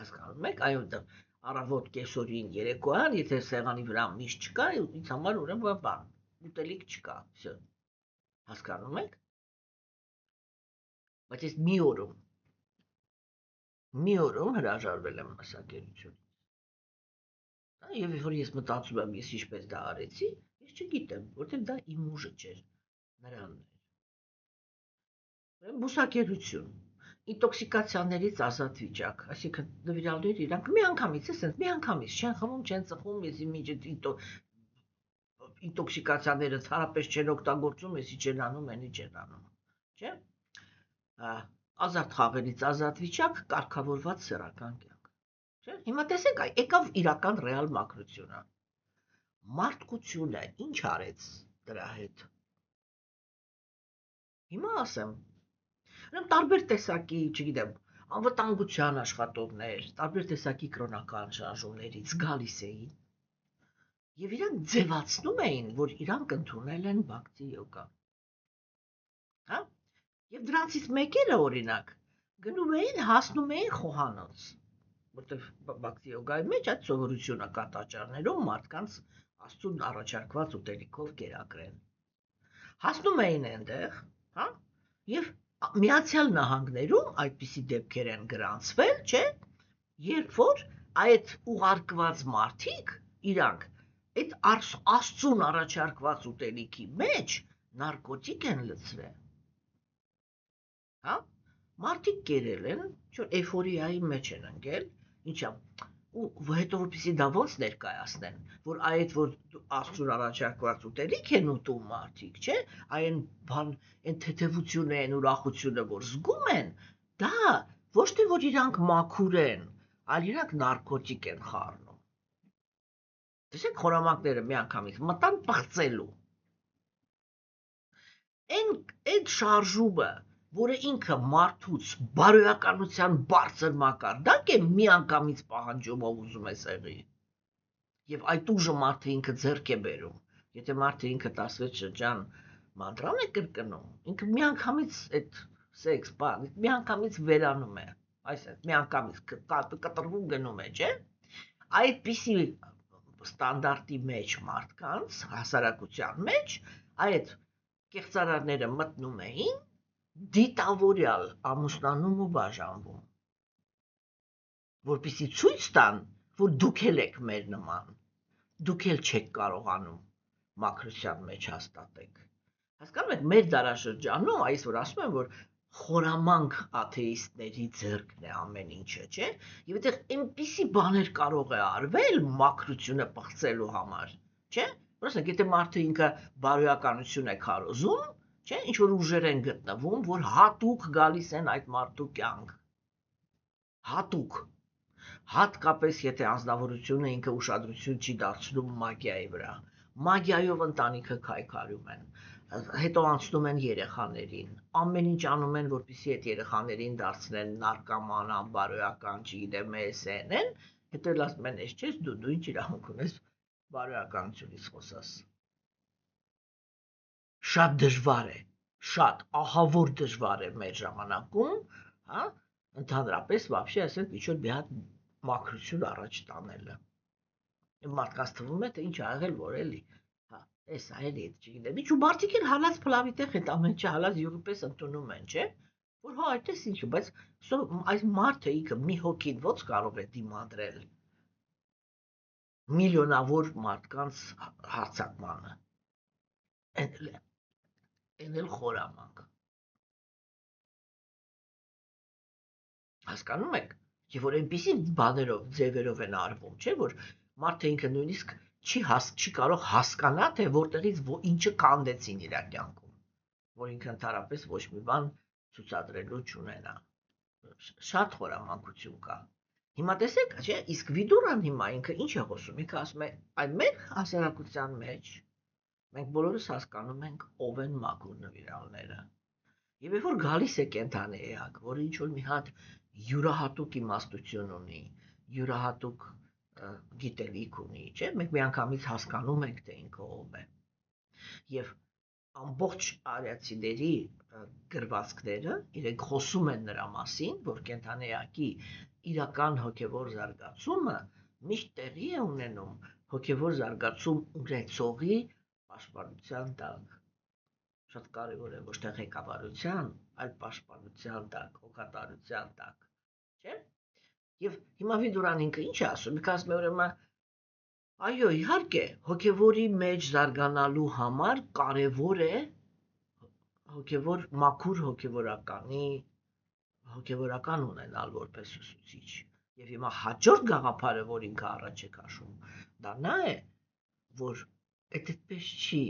Հասկանում եք, այո, առավոտ կեսօրին երեկոյան, եթե սեղանի վրա միշտ չկա, ինձ համար ուրեմն բան, ուտելիք չկա, всё։ Հասկանում եք։ Բայց ես մի օրում հրաժարվել եմ մսակերությունից։ Եվ որ ես մտածում եմ, ես ինչպես դա արեցի, ես չգիտեմ, որտեղ դա իմ ուժը չէր, նրանն էր։ Բուսակերություն, ինտոքսիկացիաներից ազատ վիճակ, այսինքն նվիրալները իրանք միանգամից, ասենք, միանգամից չեն խմում, չեն ծխում, ես իմիջը ինտոքսիկացիաները ցարապես չեն օգտագործում, եսի չեն անում, ენი չեն անում, չէ՞։ Ազատ խաղերից ազատ վիճակ, կարգավորված սեռական կյանք, չէ՞։ Հիմա տեսեք, եկավ իրական ռեալ մաքրությունը։ Մարդկությունը ինչ արեց դրա հետ։ Հիմա ասեմ, տարբեր տեսակի, չգիտեմ, անվտանգության աշխատողներ, տարբեր տեսակի կրոնական շարժումներից գալիս էին եւ իրանք ձևացնում էին, որ իրանք ընդունել են բակտի յոգա։ Հա? Եվ դրանցից մեկերը օրինակ գնում էին, հասնում էին խոհանոց, որտեղ բակտի յոգայի մեջ այդ սովորությունը կա տաճարներում մարդկանց Աստծուն առաջարկված ուտելիքով կերակրեն։ Հասնում էին այնտեղ, հա? Եվ Միացյալ Նահանգներում այդպիսի դեպքեր են գրանցվել, չէ, երբ որ այդ ուղարկված մարդիկ իրանք այդ Աստծուն առաջարկված ուտելիքի մեջ նարկոտիկ են լցրել, հա, մարդիկ կերել են, չէ, էյֆորիայի մեջ են ընկել, ինչա, ու հետո որպեսզի դա ոնց ներկայացնեն, որ այդ որ Աստծուն առաջարկված ուտելիք են ուտում մարդիկ, չէ, այն բան, այն թեթևությունը, այն ուրախությունը, որ զգում են, դա ոչ թե որ իրանք մաքուր են, այլ իրանք նարկոտիկ են խառնում։ Տեսեք, խորամանկները միանգամից մտան պղծելու։ Այդ շարժումը, որը ինքը մարդուց բարոյականության բարձր մակարդակ է, միանգամից պահանջում ով ուզում է սեղի։ Եվ այդ ուժը մարդը ինքը ձեռք է բերում։ Եթե մարդը ինքը 16 շրջան մանտրան է կրկնում, ինքը միանգամից այդ սեքս բան, միանգամից վերանում է, այսինքն միանգամից կտրվում գնում է, չէ՞։ Այդպիսի ստանդարտի մեջ մարդկանց հասարակության մեջ այդ կեղծարարները մտնում էին, դիտավորյալ ամուսնանում ու բաժանվում, որպեսզի ցույց տան, որ դուք էլ եք մեր նման, դուք էլ չեք կարողանում մաքրության մեջ հաստատեք։ Հասկանում եք, մեր դարաշրջանում, այս որ ասում եմ, որ խորամանկ աթեիստների ձեռքն է ամեն ինչը, չէ՞։ Եվ այդտեղ այնպիսի բաներ կարող է արվել մաքրությունը պղծելու համար, չէ՞։ Որովհետեւ եթե մարդը ինքը բարոյականություն է քարոզում, չէ՞, ինչ որ ուժեր են գտնվում, որ հատուկ գալիս են այդ մարդու կյանք։ Հատուկ։ Հատկապես եթե անձնավորությունը ինքը ուշադրություն չի դարձնում մագիայի վրա։ Մագիայով ընտանիքը քայքարում են։ Հետո անցնում են երեխաներին, ամեն ինչ անում են, որպեսզի այդ երեխաներին դարձնեն նարկոման, անբարոյական, չգիտեմ, են, հետո էլ ասում են, «Էս չես դու ինչ իրավունք ունես բարոյականությունից խոսաս»։ Շատ դժվար է, շատ ահավոր դժվար է մեր ժամանակում, հա, ընդհանրապես вообще ասենք ինչ որ մի հատ մաքրություն առաջ տանելը։ Մարդկանց թվում է, թե ինչ ա եղել, որ էլի, հա, էսա էլի, չգիտեմ, ինչ ու մարդիկ էլ հալած փլավի տեղ այդ ամեն ինչը հալած յուղիպես ընդունում են, չէ՞, որ հա այդպես ինչ, բայց այս մարդը ինքը մի հոգին ո՞նց կարող է դիմադրել միլիոնավոր մարդկանց հարձակմանը։ Են էլ խորամանկ։ Հասկանում եք, եւ որ այնպիսի բաներով, ձևերով են արվում, չէ՞ որ մարդը ինքը նույնիսկ չի կարող հասկանա, թե որտեղից ինչը կանդեցին իր կյանքում, որ ինքը ընդհանրապես ոչ մի բան ցուցադրելու չունենա։ Շատ խորամանկություն կա։ Հիմա տեսեք, չէ՞, իսկ Վիդուրան հիմա ինքը ինչ է խոսում, ինքը ասում է, այն մեր հասարակության մեջ մենք բոլորս հասկանում ենք ով են մաքուր նվիրալները։ Եվ երբ որ գալիս է կենդանի էակ, որը ինչ որ մի հատ յուրահատուկ իմաստություն ունի, յուրահատուկ գիտելիք ունի, չէ՞, մենք միանգամից հասկանում ենք, թե ինքը ով է։ Եվ ամբողջ արիացիների գրվածքները իրենք խոսում են նրա մասին, որ կենդանի էակի իրական հոգևոր զարգացումը միշտ տեղի է ունենում հոգևոր զարգացում ունեցողի պաշտպանության տակ։ Շատ կարևոր է ոչ թե ղեկավարության, այլ պաշտպանության տակ, հոգատարության տակ, չէ՞։ Եվ հիմա Վիդուրան ինքը ինչ է ասում, ինքը ասում է ուրեմն, այո, իհարկե, հոգևորի մեջ զարգանալու համար կարևոր է հոգևոր մաքուր հոգևորական ունենալ որպես ուսուցիչ։ Եվ հիմա հաջորդ գաղափարը, որ ինքը առաջ է քաշում, դա նա է, որ այդպես չի,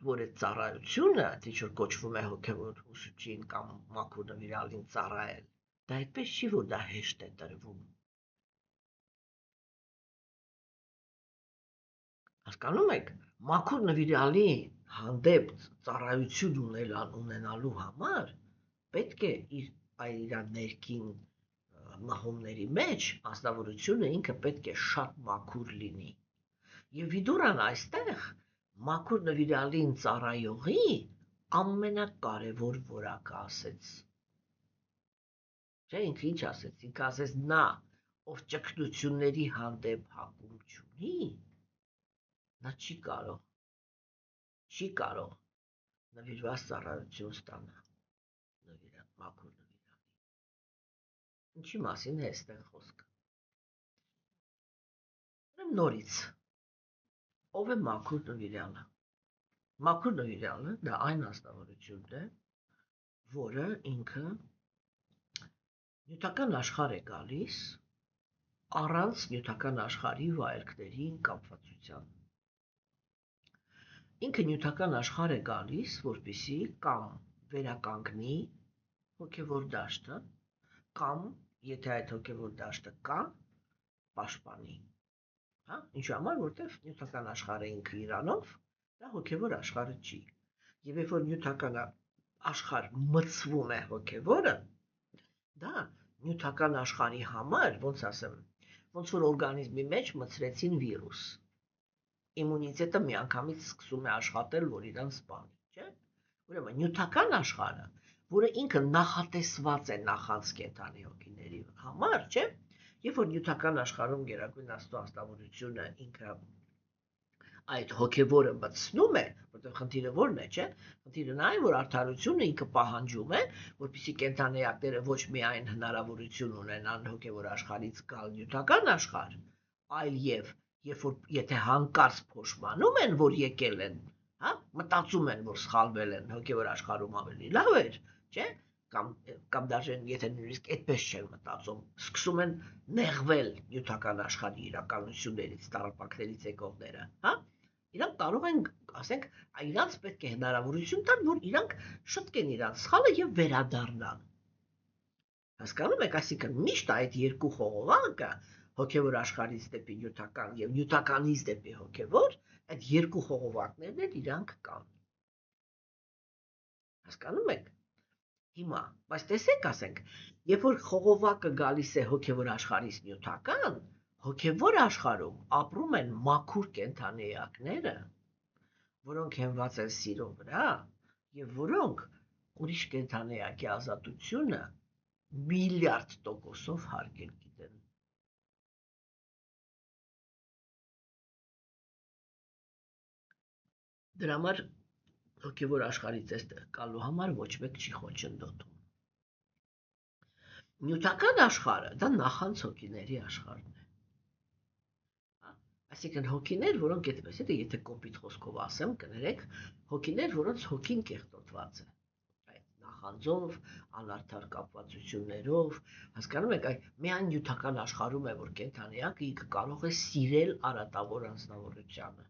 որ այդ ծառայությունը, թե ինչ որ կոչվում է հոգևոր ուսուցչին կամ մաքուր նվիրալին ծառայել, դա այդպես չի, որ դա հեշտ է տրվում։ Հասկանում եք, մաքուր նվիրալի հանդեպ ծառայություն ունենալու համար պետք է իր ներքին մղումների մեջ անձնավորությունը ինքը պետք է շատ մաքուր լինի։ Եվ Վիդուրան այստեղ մաքուր նվիրալին ծառայողի ամենակարևոր որակը ասեց։ Չէ, ինքը ինչ ասեց, ինքը ասեց նա, ով ճգնությունների հանդեպ հակում չունի, նա չի կարող նվիրված ծառայություն ստանալ։ մաքուր նվիրալի։ Ինչի մասին է այստեղ խոսքը։ Նորից, ով է մաքուր նվիրալը։ Մաքուր նվիրալը դա այն ազնվորությունն է, որը ինքը նյութական աշխարհ է գալիս առանց նյութական աշխարհի վայելքների կապվածության։ Ինքը նյութական աշխարհ է գալիս, որպեսզի կամ վերականգնի հոգևոր դաշտը, կամ եթե այդ հոգևոր դաշտը կա, պաշտպանի։ Հա, ինչու համար, որտեղ նյութական աշխարհը ինքը իրանով, դա հոգևոր աշխարհը չի։ Եվ երբ որ նյութական աշխարհ մցվում է հոգևորը, դա նյութական աշխարհի համար, ոնց ասեմ, ոնց որ օրգանիզմի մեջ մցրեցին վիրուս։ Իմունիտետը միանգամից սկսում է աշխատել, որ իրան սպանի, չէ՞։ Ուրեմն նյութական աշխարհը, որը ինքը նախատեսված է նախանց կենդանի հոգիների համար, չէ՞։ Երբ որ նյութական աշխարհում գերագույն Աստծո աստավորությունը ինքը այդ հոգևորը մտցնում է, որտեղ խնդիրը ո՞րն է, չէ՞։ Խնդիրը նա է, որ արդարությունը ինքը պահանջում է, որպեսզի կենդանեակները ոչ միայն հնարավորություն ունենան հոգևոր աշխարհից գալ նյութական աշխարհ, այլ եւ երբ որ եթե հանկարծ փոշմանում են, որ եկել են, հա, մտածում են, որ սխալվել են, հոգևոր աշխարհում ավելի լավ էր, չէ՞, կամ դաժե եթե նույնիսկ այդպես չեն մտածում, սկսում են նեղվել նյութական աշխարհի իրականություններից, տառապանքներից եկողները, հա, իրանք կարող են, ասենք, իրանք պետք է հնարավորություն տան, որ իրանք շտկեն իրանք սխալը եւ վերադառնան։ Հասկանում եք, այսինքն միշտ այդ երկու խողովակը հոգևոր աշխարհից դեպի նյութական եւ նյութականից դեպի հոգևոր, այդ երկու խողովակներն էլ իրանք կան։ Հասկանում եք։ Հիմա, բայց տեսեք, ասենք, երբ որ խողովակը գալիս է հոգևոր աշխարհից նյութական, հոգևոր աշխարհում ապրում են մաքուր կենդանեակները, որոնք հենված են սիրո վրա եւ որոնք ուրիշ կենդանեակի ազատությունը միլիարդ տոկոսով հարգել գիտեն։ Դրա համար հոգևոր աշխարհից այստեղ գալու համար ոչ մեկ չի խոչընդոտում։ Նյութական աշխարհը դա նախանց հոգիների աշխարհն է։ Այսինքն հոգիներ, որոնք այդպես է, եթե կոպիտ խոսքով ասեմ, կներեք, հոգիներ, որոնց հոգին կեղտոտված է։ Այդ նախանձով, անարդար կապվածություններով, հասկանում եք, այդ միայն նյութական աշխարհում է, որ կենդանեակը ինքը կարող է սիրել արատավոր անձնավորությանը։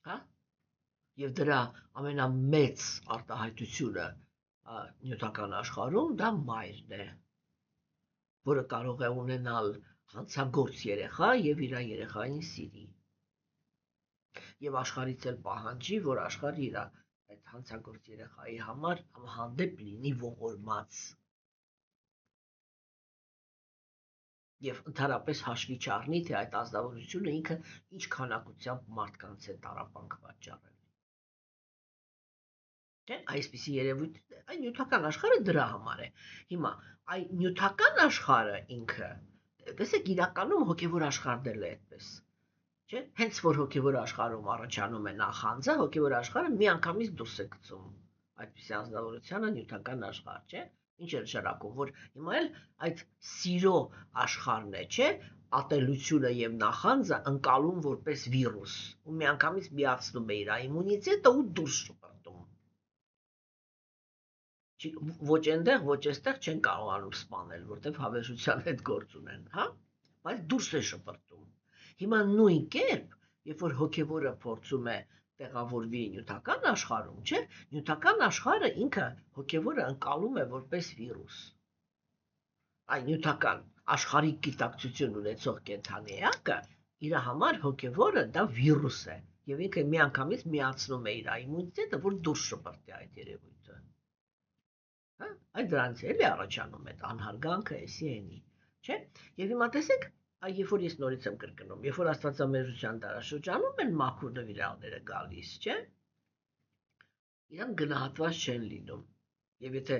Հա? Եվ դրա ամենամեծ արտահայտությունը նյութական աշխարհում դա մայրն է, որը կարող է ունենալ հանցագործ երեխա եւ իր երեխային սիրի։ Եվ աշխարհից էլ պահանջի, որ աշխարհը իր այդ հանցագործ երեխայի համար հանդեպ լինի ողորմած։ Եվ ընդհանրապես հաշվի չառնի, թե այդ ազնվորությունը ինքը ինչ քանակությամբ մարդկանց է տառապանք պատճառել։ Չէ՞, այսպիսի երևույթ, այն նյութական աշխարհը դրա համար է։ Հիմա, այն նյութական աշխարհը ինքը, տեսեք, իրականում հոգևոր աշխարհն էլ է այդպես։ Չէ՞, հենց որ հոգևոր աշխարհում առաջանում է նախանձը, հոգևոր աշխարհը միանգամից դուրս է գցում այդպիսի անձնավորությունը նյութական աշխարհ, չէ՞։ Ինչ է նշանակում, որ հիմա էլ այդ սիրո աշխարհն է, չէ՞, ատելությունը եւ նախանձը ընկալում որպես վիրուս, ու միանգամից միացնում է իր իմունիտետը ու դուրս շպրտում։ Ոչ այնտեղ, ոչ այստեղ չեն կարողանում սպանել, որտեվ հավերժության հետ գործ ունեն, հա, բայց դուրս է շպրտում։ Հիմա նույն կերպ, երբ որ հոգևորը փորձում է տեղավորվի նյութական աշխարհում, չէ՞, նյութական աշխարհը ինքը հոգևորը ընկալում է որպես վիրուս։ Այն նյութական աշխարհի գիտակցություն ունեցող կենդանեակը իր համար հոգևորը դա վիրուս է, եւ ինքը միանգամից միացնում է իր իմունիտետը, որ դուրս շպրտի այդ երևույթը։ Հա, այդ դրանից էլ է առաջանում այդ անհարգանքը, էսի էնի, չէ՞։ Եվ հիմա տեսեք, երբ որ ես նորից եմ կրկնում, երբ որ աստվածամերժության դարաշրջանում են մաքուր նվիրալները գալիս, չէ՞։ Իրանք գնահատված չեն լինում։ Եվ եթե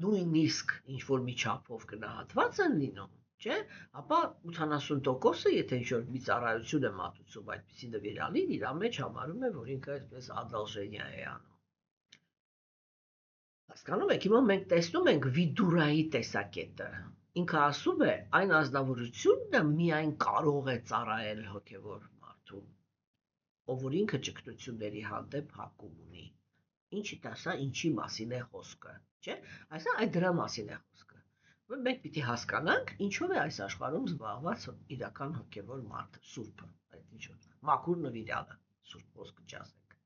նույնիսկ ինչ-որ մի չափով գնահատված են լինում, չէ, ապա 80%-ը, եթե ինչ-որ մի ծառայություն է մատուցում այդպիսի նվիրալին, իր մեջ համարում է, որ ինքը այսպես ադալժենիա է անում։ Հասկանում եք, հիմա մենք տեսնում ենք Վիդուրայի տեսակետը։ Ինքը ասում է, այն ազնվորությունը միայն կարող է ծառայել հոգևոր մարդուն, ով որ ինքը ճգնությունների հանդեպ հակում ունի։ Ինչի տասա, ինչի մասին է խոսքը, չէ՞։ Այսինքն այդ դրա մասին է խոսքը։ Որ մենք պիտի հասկանանք, ինչով է այս աշխարհում զբաղված իրական հոգևոր մարդը, սուրբը, այդ ինչով, մաքուր նվիրյալը, սուրբ ոսկը չասենք։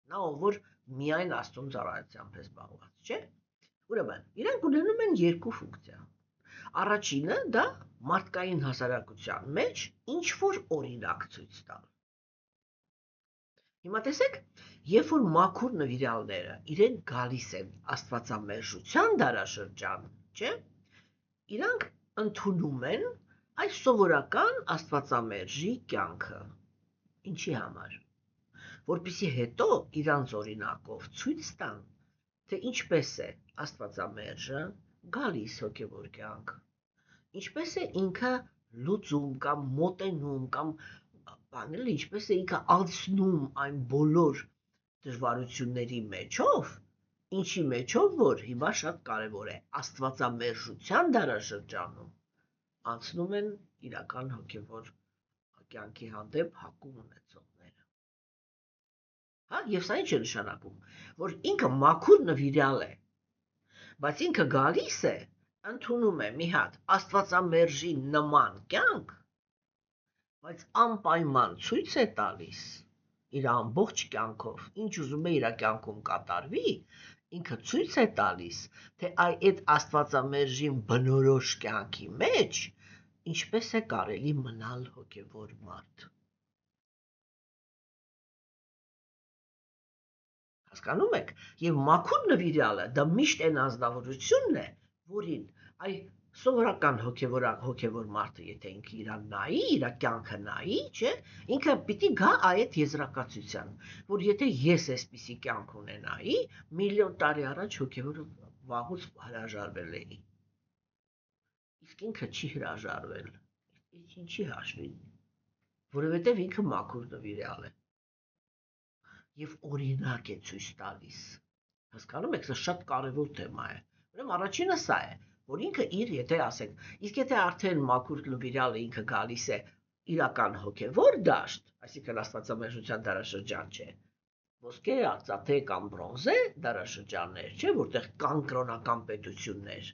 Նա ով որ միայն Աստծուն ծառայությամբ է զբաղված, չէ՞։ Ուրեմն, իրանք ունենում են երկու ֆունկցիա։ Առաջինը դա մարդկային հասարակության մեջ ինչ որ օրինակ ցույց տալ։ Հիմա տեսեք, երբ որ մաքուր նվիրյալները իրենք գալիս են Աստվածամերժության դարաշրջան, չէ՞, իրանք ընդունում են այս սովորական Աստվածամերժի կյանքը։ Ինչի համար։ Որպեսզի հետո իրանց օրինակով ցույց տան, թե ինչպես է Աստվածամերժը գալիս հոգևոր կյանք, ինչպես է ինքը լուծում կամ մոտենում կամ բանել, ինչպես է ինքը անցնում այն բոլոր դժվարությունների մեջով, ինչի մեջով որ հիմա շատ կարևոր է Աստվածամերժության դարաշրջանում անցնում են իրական հոգևոր կյանքի հանդեպ հակում ունեցողները։ Հա, եւ սա ինչ է նշանակում, որ ինքը մաքուր նվիրյալ է, բայց ինքը գալիս է, ընդունում է մի հատ Աստվածամերժի նման կյանք, բայց անպայման ցույց է տալիս իր ամբողջ կյանքով, ինչ ուզում է իր կյանքում կատարվի, ինքը ցույց է տալիս, թե այդ Աստվածամերժին բնորոշ կյանքի մեջ ինչպես է կարելի մնալ հոգևոր մարդ։ Հասկանում եք, եւ մաքուր նվիրյալը դա միշտ այն ազնվորությունն է, որին այ սովորական հոգևոր մարդը, եթե ինքը իրան նայի, իր կյանքը նայի, չէ, ինքը պիտի գա այդ եզրակացության, որ եթե ես այսպիսի կյանք ունենայի, միլիոն տարի առաջ հոգևոր վաղուց հրաժարվել էի։ Իսկ ինքը չի հրաժարվել։ Ինչի հաշվին, որովհետև ինքը մաքուր նվիրյալ է եւ օրինակ է ցույց տալիս։ Հասկանում եք, սա շատ կարևոր թեմա է։ Ուրեմն առաջինը սա է, որ ինքը իր, եթե ասենք, իսկ եթե արդեն մաքուր նվիրյալը ինքը գալիս է իրական հոգևոր դաշտ, այսինքն Աստվածամերժության դարաշրջան չէ, ոսկե, արծաթե կամ բրոնզե դարաշրջաններ, չէ, որտեղ կան կրոնական պետություններ,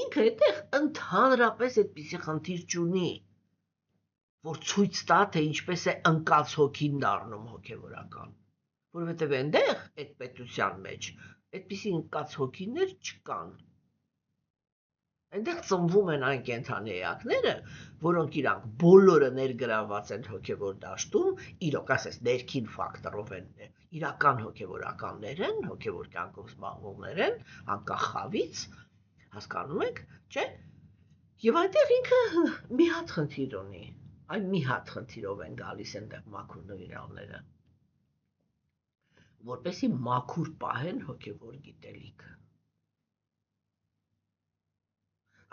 ինքը այդտեղ ընդհանրապես այդպիսի խնդիր չունի, որ ցույց տա, թե ինչպես է ընկած հոգին դառնում հոգևորական, որովհետև այնտեղ այդ պետության մեջ այդպիսի ընկած հոգիներ չկան։ Այնտեղ ծնվում են այն կենդանի էակները, որոնք իրանք բոլորը ներգրավված են հոգևոր դաշտում, իրոք ասես ներքին ֆակտորով են, իրական հոգևորականներ են, հոգևոր կյանքով զբաղվողներ են, անկախ խավից, հասկանում եք, չէ՞։ Եվ այնտեղ ինքը մի հատ խնդիր ունի, այն մի հատ խնդիրով են գալիս այնտեղ մաքուր նվիրյալները, որպեսզի մաքուր պահեն հոգևոր գիտելիքը։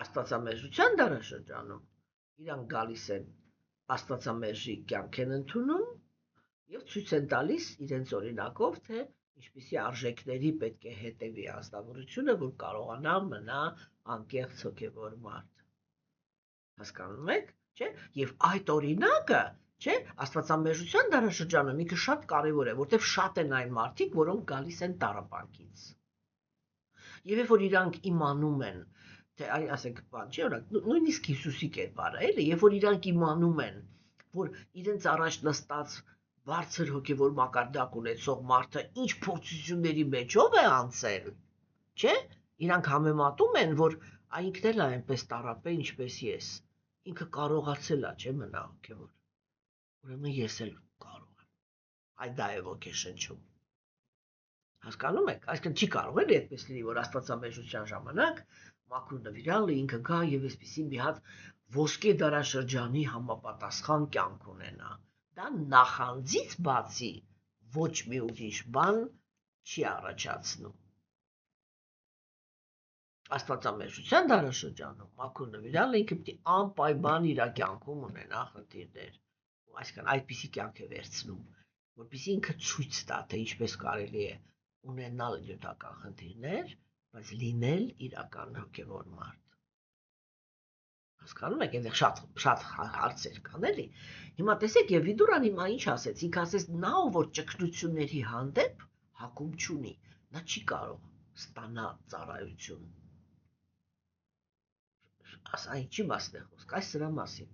Աստվածամերժության դարաշրջանում իրանք գալիս են Աստվածամերժի կյանք են ընդունում եւ ցույց են տալիս իրենց օրինակով, թե ինչպիսի արժեքների պետք է հետևի ազնվորությունը, որ կարողանա մնա անկեղծ հոգևոր մարդ։ Հասկանում եք, չէ՞։ Եվ այդ օրինակը, չէ, Աստվածամերժության դարաշրջանում ինքը շատ կարևոր է, որտեղ շատ են այն մարդիկ, որոնք գալիս են տառապանքից։ Եվ երբ որ իրանք իմանում են, թե այ ասենք բան չի, օրինակ նույնիսկ Հիսուսի կերպարը, էլի, երբ որ իրանք իմանում են, որ իրենց առաջ նստած բարձր հոգևոր մակարդակ ունեցող մարդը ինչ փորձությունների մեջով է անցել, չէ՞, իրանք համեմատում են, որ ինքն էլ է այնպես տառապել, ինչպես ես։ Ինքը կարողացել է, չէ՞, մնա հոգևոր։ Ուրեմն ես էլ կարող եմ։ Այդ դա է ոգեշնչում։ Հասկանում եք, այսինքն չի կարող էլի այդպես լինի, որ Աստվածամերժության ժամանակ մաքուր նվիրյալը ինքը գա եւ այսպեսի մի հատ ոսկե դարաշրջանի համապատասխան կյանք ունենա։ Դա նախանձից բացի ոչ մի ուրիշ բան չի առաջացնում։ Աստվածամերժության դարաշրջանում մաքուր նվիրյալը ինքը պիտի անպայման իր կյանքում ունենա խնդիրներ, այսինքն այդպիսի կյանք է վերցնում, որպեսզի ինքը ցույց տա, թե ինչպես կարելի է ունենալ նյութական խնդիրներ, բայց լինել իրական հոգևոր մարդ։ Հասկանում եք, այնտեղ շատ հարցեր կան, էլի։ Հիմա տեսեք, եւ Վիդուրան հիմա ինչ ասեց, ինքը ասեց, նա որ ճգնությունների հանդեպ հակում չունի, նա չի կարող ստանալ ծառայություն։ Ասա ինչի մասն է խոսք, այս սրա մասին,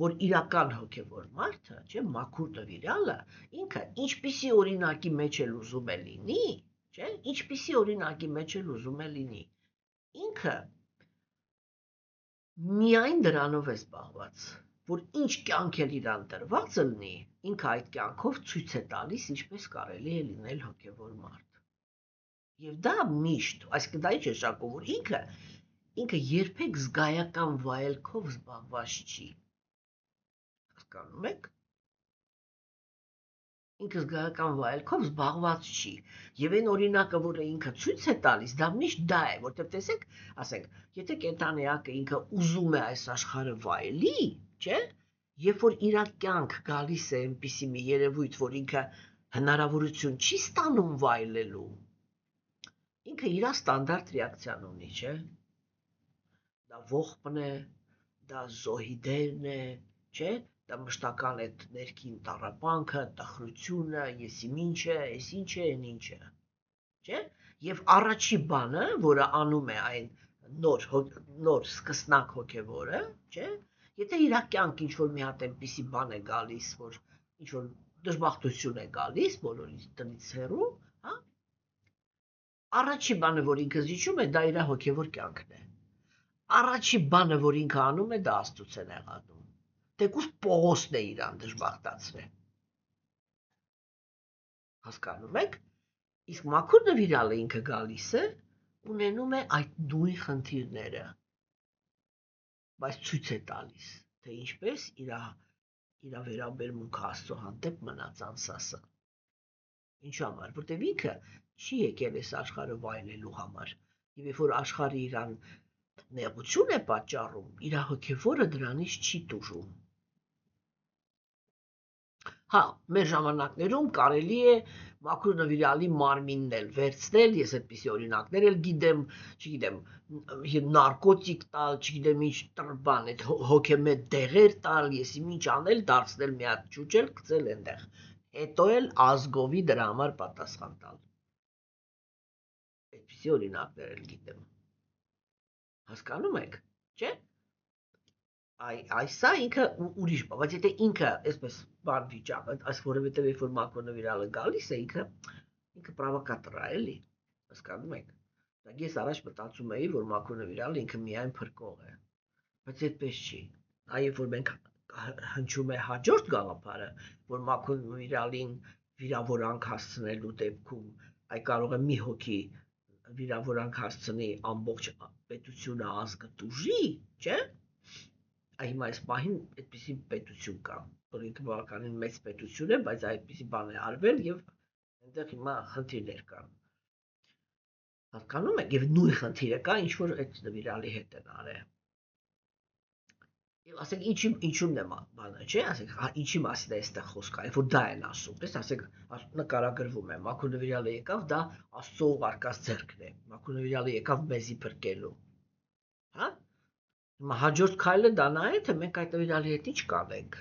որ իրական հոգևոր մարդը, չէ, մաքուր նվիրյալը, ինքը ինչպիսի օրինակի մեջ էլ ուզում է լինի, չէ, ինչպիսի օրինակի մեջ էլ ուզում է լինի, ինքը միայն դրանով է զբաղված, որ ինչ կյանք էլ իրան տրված լինի, ինքը այդ կյանքով ցույց է տալիս, ինչպես կարելի է լինել հոգևոր մարդ։ Եվ դա միշտ, այսինքն դա ինչ է շակում, որ ինքը երբեք զգայական վայելքով զբաղված չի։ Հասկանում եք։ Ինքը զգայական վայելքով զբաղված չի։ Եվ այն օրինակը, որը ինքը ցույց է տալիս, դա միշտ դա է, որտեղ տեսեք, ասենք, եթե կենթանիակը ինքը ուզում է այս աշխարհը վայելի, չէ՞, երբ որ իր կյանք գալիս է այնպիսի մի երևույթ, որ ինքը հնարավորություն չի ստանում վայելելու, ինքը իր ստանդարտ ռեակցիան ունի, չէ՞։ Դա ողբն է, դա զոհիդերն է, չէ՞, դա մշտական է ներքին տառապանքը, տխրությունը, եսի ինչը, այս ինչ է, այն ինչը, չէ՞։ Եվ առաջի բանը, որը անում է այն նոր սկսնակ հոգևորը, չէ՞, եթե իր կյանք ինչ որ մի հատ այնպիսի բան է գալիս, որ ինչ որ դժբախտություն է գալիս, բոլորից տնից հեռու, հա, առաջի բանը, որ ինքը զիջում է, դա իր հոգևոր կյանքն է։ Առաջի բանը, որ ինքը անում է, դա Աստծուց է նեղանում։ Թեկուզ Պողոսն է իրան դժբախտացրել։ Հասկանում եք։ Իսկ մաքուր նվիրյալը ինքը գալիս է, ունենում է այդ նույն խնդիրները, բայց ցույց է տալիս, թե ինչպես իր վերաբերմունքը Աստծո հանդեպ մնաց անսասը։ Ինչու համար, որտեղ ինքը չի եկել այս աշխարհը վայելելու համար, եւ երբ որ աշխարհը իրան նեղություն է պատճառում, իր հոգևորը դրանից չի տուժում։ Հա, մեր ժամանակներում կարելի է մաքուր նվիրյալի մարմինն էլ վերցնել, ես այդպիսի օրինակներ էլ գիտեմ, չգիտեմ, նարկոտիկ տալ, չգիտեմ ինչ բան, այդ հոգեմետ դեղեր տալ, ես ինչ անել, դարձնել մի հատ ճուճել, գցել այնտեղ։ Հետո էլ ազգովի դրա համար պատասխան տալ։ Այդպիսի օրինակներ էլ գիտեմ։ Հասկանում եք, չէ՞։ Այսա ինքը ուրիշ, բայց եթե ինքը այսպես բան վիճակ, այս որովհետև երբ որ մաքուր նվիրյալը գալիս է, ինքը պրովոկատոր է, էլի։ Հասկանում եք։ Ես առաջ մտածում էի, որ մաքուր նվիրյալը ինքը միայն փրկող է, բայց այդպես չի։ Այ որ մենք հնչում է հաջորդ գաղափարը, որ մաքուր նվիրյալին վիրավորանք հասցնելու դեպքում այ կարող է մի հոգի վիրավորանք հասցնի ամբողջ պետությունը ազգը տուժի, չէ՞։ Այ հիմա այս պահին այդպիսի պետություն կա, որ ինքը բավականին մեծ պետություն է, բայց այդպիսի բան է արվել եւ այնտեղ հիմա խնդիրներ կան։ Հասկանում եք, եւ նույն խնդիրը կա, ինչ որ այդ նվիրալի հետ են արել։ Եվ ասենք ինչու՞մն է բանը, չէ՞, ասենք ինչի մասին է այստեղ խոսքը, այլ որ դա են ասում, տես ասենք նկարագրվում է, մաքուր նվիրյալը եկավ, դա Աստծո ուղարկած ձեռքն է, մաքուր նվիրյալը եկավ մեզի փրկելու, հա։ Հիմա հաջորդ քայլը դա նա է, թե մենք այդ նվիրյալի հետ ինչ կանենք։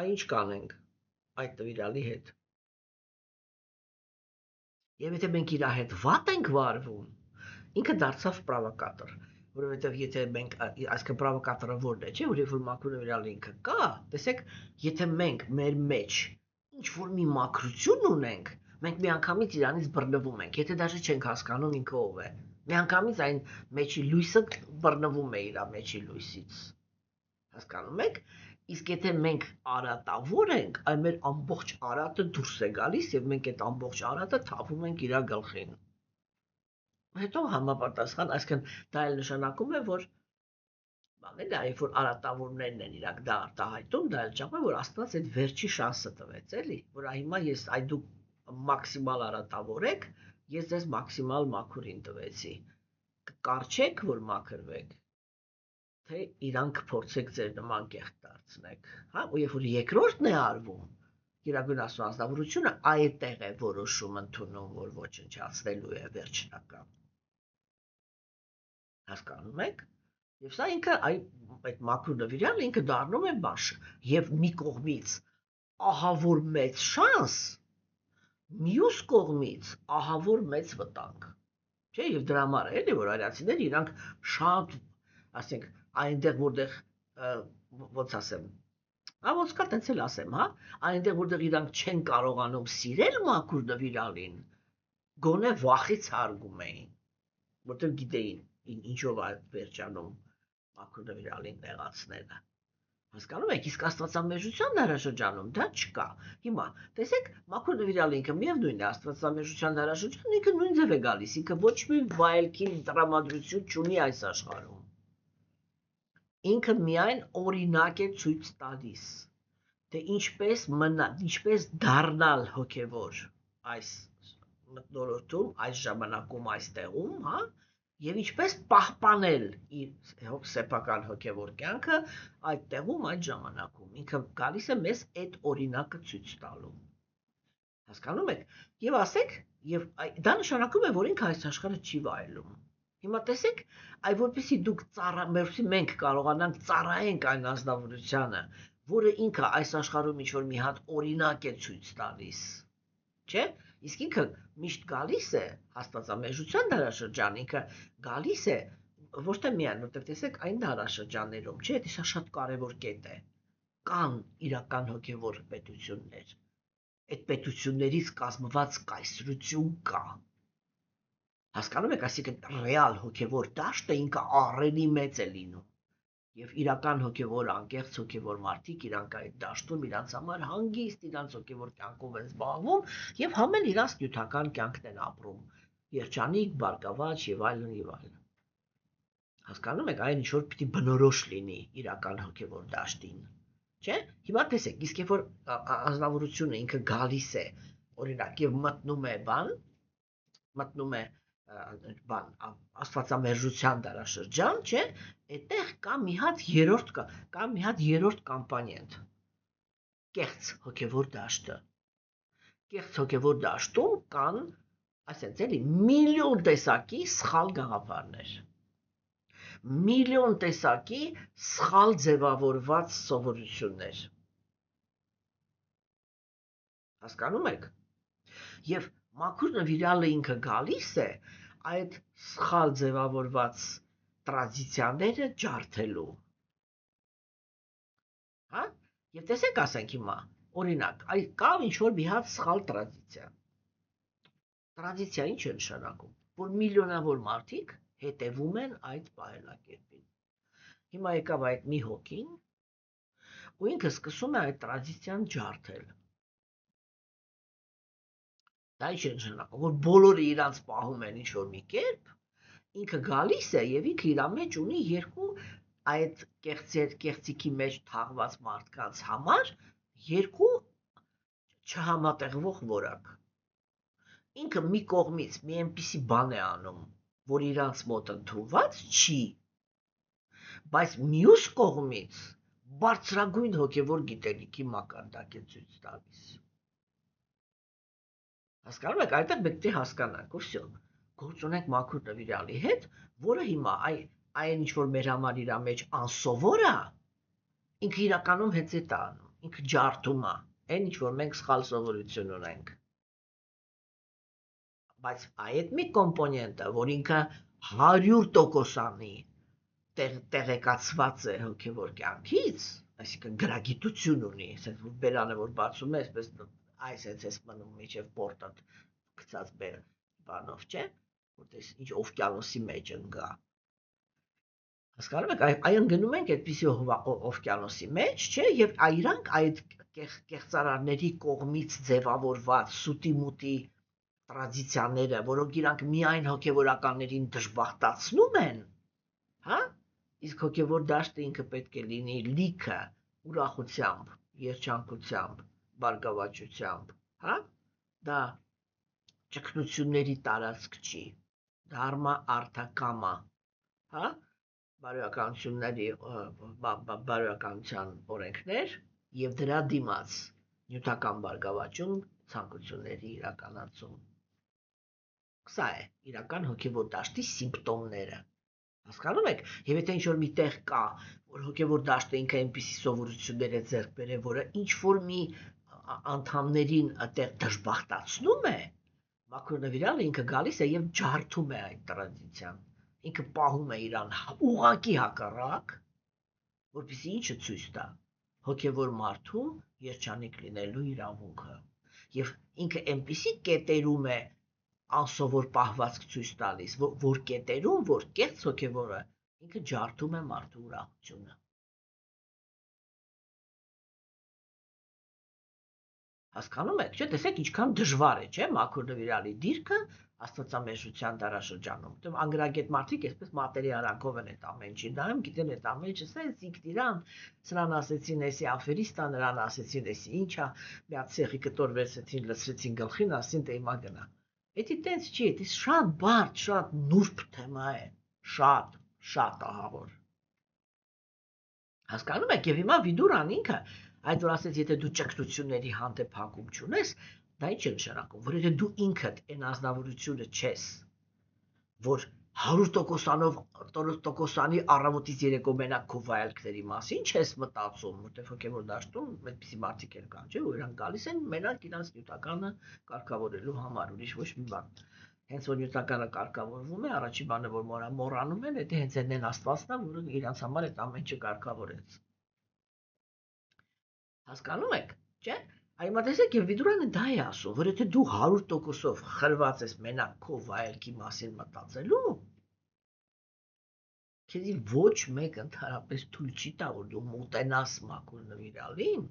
Այ ինչ կանենք այդ նվիրյալի հետ։ Եվ եթե մենք իր հետ վատ ենք վարվում, ինքը դարձավ պրովոկատոր, որովհետև եթե մենք այսինքն պրովոկատորը որն է, չէ, որ երբ որ մաքուր նվիրյալը ինքը կա, տեսեք, եթե մենք մեր մեջ ինչ որ մի մաքրություն ունենք, մենք միանգամից իրանից բռնվում ենք, եթե դաժե չենք հասկանում ինքը ով է։ Միանգամից այն մեջի լույսը բռնվում է իր մեջի լույսից։ Հասկանում եք։ Իսկ եթե մենք արատավոր ենք, այ մեր ամբողջ արատը դուրս է գալիս եւ մենք այդ ամբողջ արատը թափում ենք իր գլխին։ Հետո համապատասխան, այսինքն դա էլ նշանակում է, որ բան էլ այ որ արատավորներն են իրանք դա արտահայտում, դա էլ ճապ է, որ Աստված այդ վերջի շանսը տվեց, էլի, որ հիմա ես այ դուք մաքսիմալ արատավոր եք, ես ձեզ մաքսիմալ մաքուրին տվեցի։ Կկարչեք, որ մաքրվեք, թե իրանք փորձեք ձեր նման կեղտ դարձնեք, հա, ու երբ որ երկրորդն է արվում, գերագույն անձնավորությունը այդտեղ է որոշում ընդունում, որ ոչնչացնելու է վերջնական։ Հասկանում եք։ Եվ սա ինքը այդ մաքուր նվիրյալը ինքը դառնում է բաշ եւ մի կողմից ահա որ մեծ շանս, մյուս կողմից ահա որ մեծ վտանգ։ Չէ, եւ դրա համար է էլի որ արիացիները իրանք շատ, ասենք, այնտեղ որտեղ ոնց ասեմ, ոնց կա տենց էլ ասեմ, հա, այնտեղ որտեղ իրանք չեն կարողանում սիրել մաքուր նվիրալին, գոնե վախից հարգում էին, որտեղ գիտեին ինչով է վերջանում մաքուր նվիրալին տեղացնելը։ Հասկանում եք, իսկ աստվածամեժության դարաշրջանում դա չկա։ Հիմա, տեսեք, մաքուր նվիրալը ինքը միևնույն է, աստվածամեժության դարաշրջանում ինքը նույն ձև է գալիս, ինքը ոչ մի վայելքի տրամադրություն չունի այս աշխարհում։ Ինքը միայն օրինակ է ցույց տալիս, թե ինչպես դառնալ հոգևոր այս մթնոլորտում, այս ժամանակում, այս տեղում, հա, եւ ինչպես պահպանել իր սեփական հոգևոր կյանքը այդ տեղում, այդ ժամանակում։ Ինքը գալիս է մեզ այդ օրինակը ցույց տալու։ Հասկանում եք։ Եվ ասեք, եւ դա նշանակում է, որ ինքը այս աշխարհը չի վայելում։ Հիմա տեսեք, այ որպեսզի դուք մենք կարողանանք ծառայենք այն ազնվորությանը, որը ինքը այս աշխարհում ինչ-որ մի հատ օրինակ է ցույց տալիս, չէ՞։ Իսկ ինքը միշտ գալիս է աստվածամեժության դարաշրջան, ինքը գալիս է ոչ թե միայն, որտեղ տեսեք այն դարաշրջաններում, չէ՞, դա շատ կարևոր կետ է։ Կան իրական հոգևոր պետություններ։ Այդ պետություններից կազմված կայսրություն կա։ Հասկանում եք, այսինքն ռեալ հոգևոր դաշտը ինքը ահռելի մեծ է լինում։ Եվ իրական հոգևոր անկեղծ հոգևոր մարդիկ իրանք այդ դաշտում իրանց համար հանգիստ իրանց հոգևոր կյանքով են զբաղվում եւ համեն իրանց նյութական կյանքն են ապրում։ Երջանիկ, բարգավաճ եւ այլն եւ այլն։ Հասկանում եք, այն ինչ որ պիտի բնորոշ լինի իրական հոգևոր դաշտին։ Չէ՞։ Հիմա տեսեք, իսկ երբ որ ազնվորությունը ինքը գալիս է, օրինակ, եւ մտնում է աստվածամերժության դարաշրջան, չէ՞, այդտեղ կա մի հատ երրորդ կոմպոնենտ։ Կեղծ հոգևոր դաշտը։ Կեղծ հոգևոր դաշտում կան, ասենց էլի, միլիոն տեսակի սխալ գաղափարներ։ Միլիոն տեսակի սխալ ձևավորված սովորություններ։ Հասկանում եք։ Եվ մաքուր նվիրյալը ինքը գալիս է այդ սխալ ձևավորված տրադիցիաները ջարդելու։ Հա? Եվ տեսեք, ասենք հիմա, օրինակ, կա ինչ-որ մի հատ սխալ տրադիցիա։ Տրադիցիա ինչ է նշանակում, որ միլիոնավոր մարդիկ հետևում են այդ պահելակերպին։ Հիմա եկավ այդ մի հոգին, ու ինքը սկսում է այդ տրադիցիան ջարդել։ Դա ինչ է նշանակում, որ բոլորը իրանց պահում են ինչ-որ մի կերպ, ինքը գալիս է եւ ինքը իր մեջ ունի երկու այդ կեղծիքի մեջ թաղված մարդկանց համար երկու չհամատեղվող որակ։ Ինքը մի կողմից մի այնպիսի բան է անում, որ իրանց մոտ ընդունված չի, բայց մյուս կողմից բարձրագույն հոգևոր գիտելիքի մակարդակ է ցույց տալիս։ Հասկանում եք, այդտեղ պետք է հասկանանք, որ всё, գործ ունենք մաքուր նվիրյալի հետ, որը հիմա այն ինչ որ մեր համար իր մեջ անսովոր է, ինքը իրականում հենց է անում, ինքը ջարդում է, այն ինչ որ մենք սխալ սովորություն ունենք։ Բայց այդ մի կոմպոնենտը, որ ինքը 100% տեղեկացված է հոգևոր կյանքից, այսինքն գրագիտություն ունի, ասես որ բերանը որ բացում է, այսպես այս մնում միջև պորտը գցած բանով, չէ՞, որտես ինչ օվկիանոսի մեջ ընկա։ Հասկանում եք, այն գնում ենք այդպիսի օվկիանոսի մեջ, չէ՞, եւ իրանք այդ կեղծարարների կողմից ձևավորված սուտի մուտի տրադիցիաները, որոնք իրանք միայն հոգևորականներին դժբախտացնում են, հա? Իսկ հոգևոր դաշտը ինքը պետք է լինի լիքը ուրախությամբ, երջանկությամբ, բարգավաճությամբ, հա? Դա ճգնությունների տարածք չի, դարմա արդակամա, հա? Բարոյականության օրենքներ եւ դրա դիմաց նյութական բարգավաճում, ցանկությունների իրականացում։ Սա է իրական հոգևոր դաշտի սիմպտոմները։ Հասկանում եք, եւ եթե ինչ-որ մի տեղ կա, որ հոգևոր դաշտը ինքը այնպիսի սովորություններ է ձեռք բերել, որը ինչ-որ մի անդամներին այդտեղ դժբախտացնում է, մակրոնավիրալը ինքը գալիս է եւ ջարդում է այդ տրադիցիան։ Ինքը պահում է իրան ուղակի հակառակ, որպեսզի ինչը ցույց տա հոգևոր մարդու երջանիկ լինելու իրավունքը։ Եվ ինքը այնպիսի կետերում է անսովոր պահվածք ցույց տալիս, որ կետերում, որ կեղծ հոգևորը ինքը ջարդում է մարդու ուրախությունը։ Հասկանում եք, չէ՞, տեսեք ինչքան դժվար է, չէ՞, մակրոնավիրալի դիրքը աստվածամեժության դարաշրջանում։ Որտեղ անգրագետ մարդիկ այսպես մատերի արանքով են այդ ամեն ինչին նայում, գիտեն այդ ամեն ինչը, սա զիգ իրան, սրան ասեցին էսի աֆերիստա, նրան ասեցին էսի ինչա, մի հատ ցեխի կտոր վերցեցին, լցրեցին գլխին, ասին դե հիմա գնա։ Էդի տենց չի, էդի շատ բարդ, շատ նուրբ թեմա է, շատ ահավոր։ Հասկանում եք, եւ հիմա Վիդուրան ինքը, այդ որ ասեց, եթե դու ճգնությունների հանդեպ հակում չունես, դա ինչ է նշանակում, որ եթե դու ինքդ այն ազնվորությունը չես, որ 100%-անի առավոտից երեկո մենակ քո վայելքների մասին չես մտածում, որտեղ հոգևոր դաշտում այդպիսի մարդիկ են կան, չէ՞, որ իրանք գալիս են մենակ իրանց նյութականը կարգավորելու համար, ուրիշ ոչ մի բան։ Հենց որ նյութականը կարգավորվում է, առաջի բանը որ մոռանում են, դա հենց այն Աստվածն է, որը իրանց համար այդ ամեն ինչը կարգավորեց։ Հասկանում եք, չէ՞։ Այմա տեսեք, եւ Վիդուրանը դա է ասում, որ եթե դու 100%-ով խրված ես մենակ քո վայելքի մասին մտածելու, քեզի ոչ մեկ ընդհանրապես թույլ չի տա, որ դու մոտենաս մակրոնավիրալին,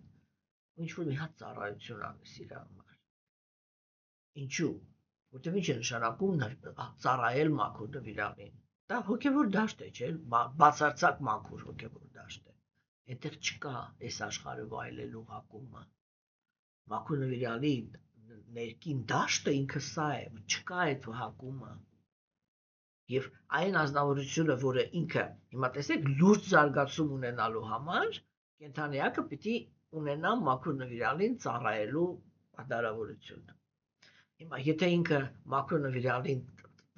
ինչ-որ մի հատ ծառայություն անես իր համար։ Ինչու՞։ Որտեղ ինչ է նշանակում ծառայել մակրոնավիրալին։ Դա հոգևոր դաշտ է, չէ՞, բացարձակ մաքուր հոգևոր դաշտ է։ Այդտեղ չկա այս աշխարհը վայելելու հակումը։ Մակրոնավիրալի ներքին դաշտը ինքը սա է, չկա այդ հակումը։ Եվ այն ազնվորությունը, որը ինքը, հիմա տեսեք, լուրջ զարգացում ունենալու համար, կենթանիակը պիտի ունենա մակրոնավիրալին ծառայելու հնարավորություն։ Հիմա եթե ինքը մակրոնավիրալին,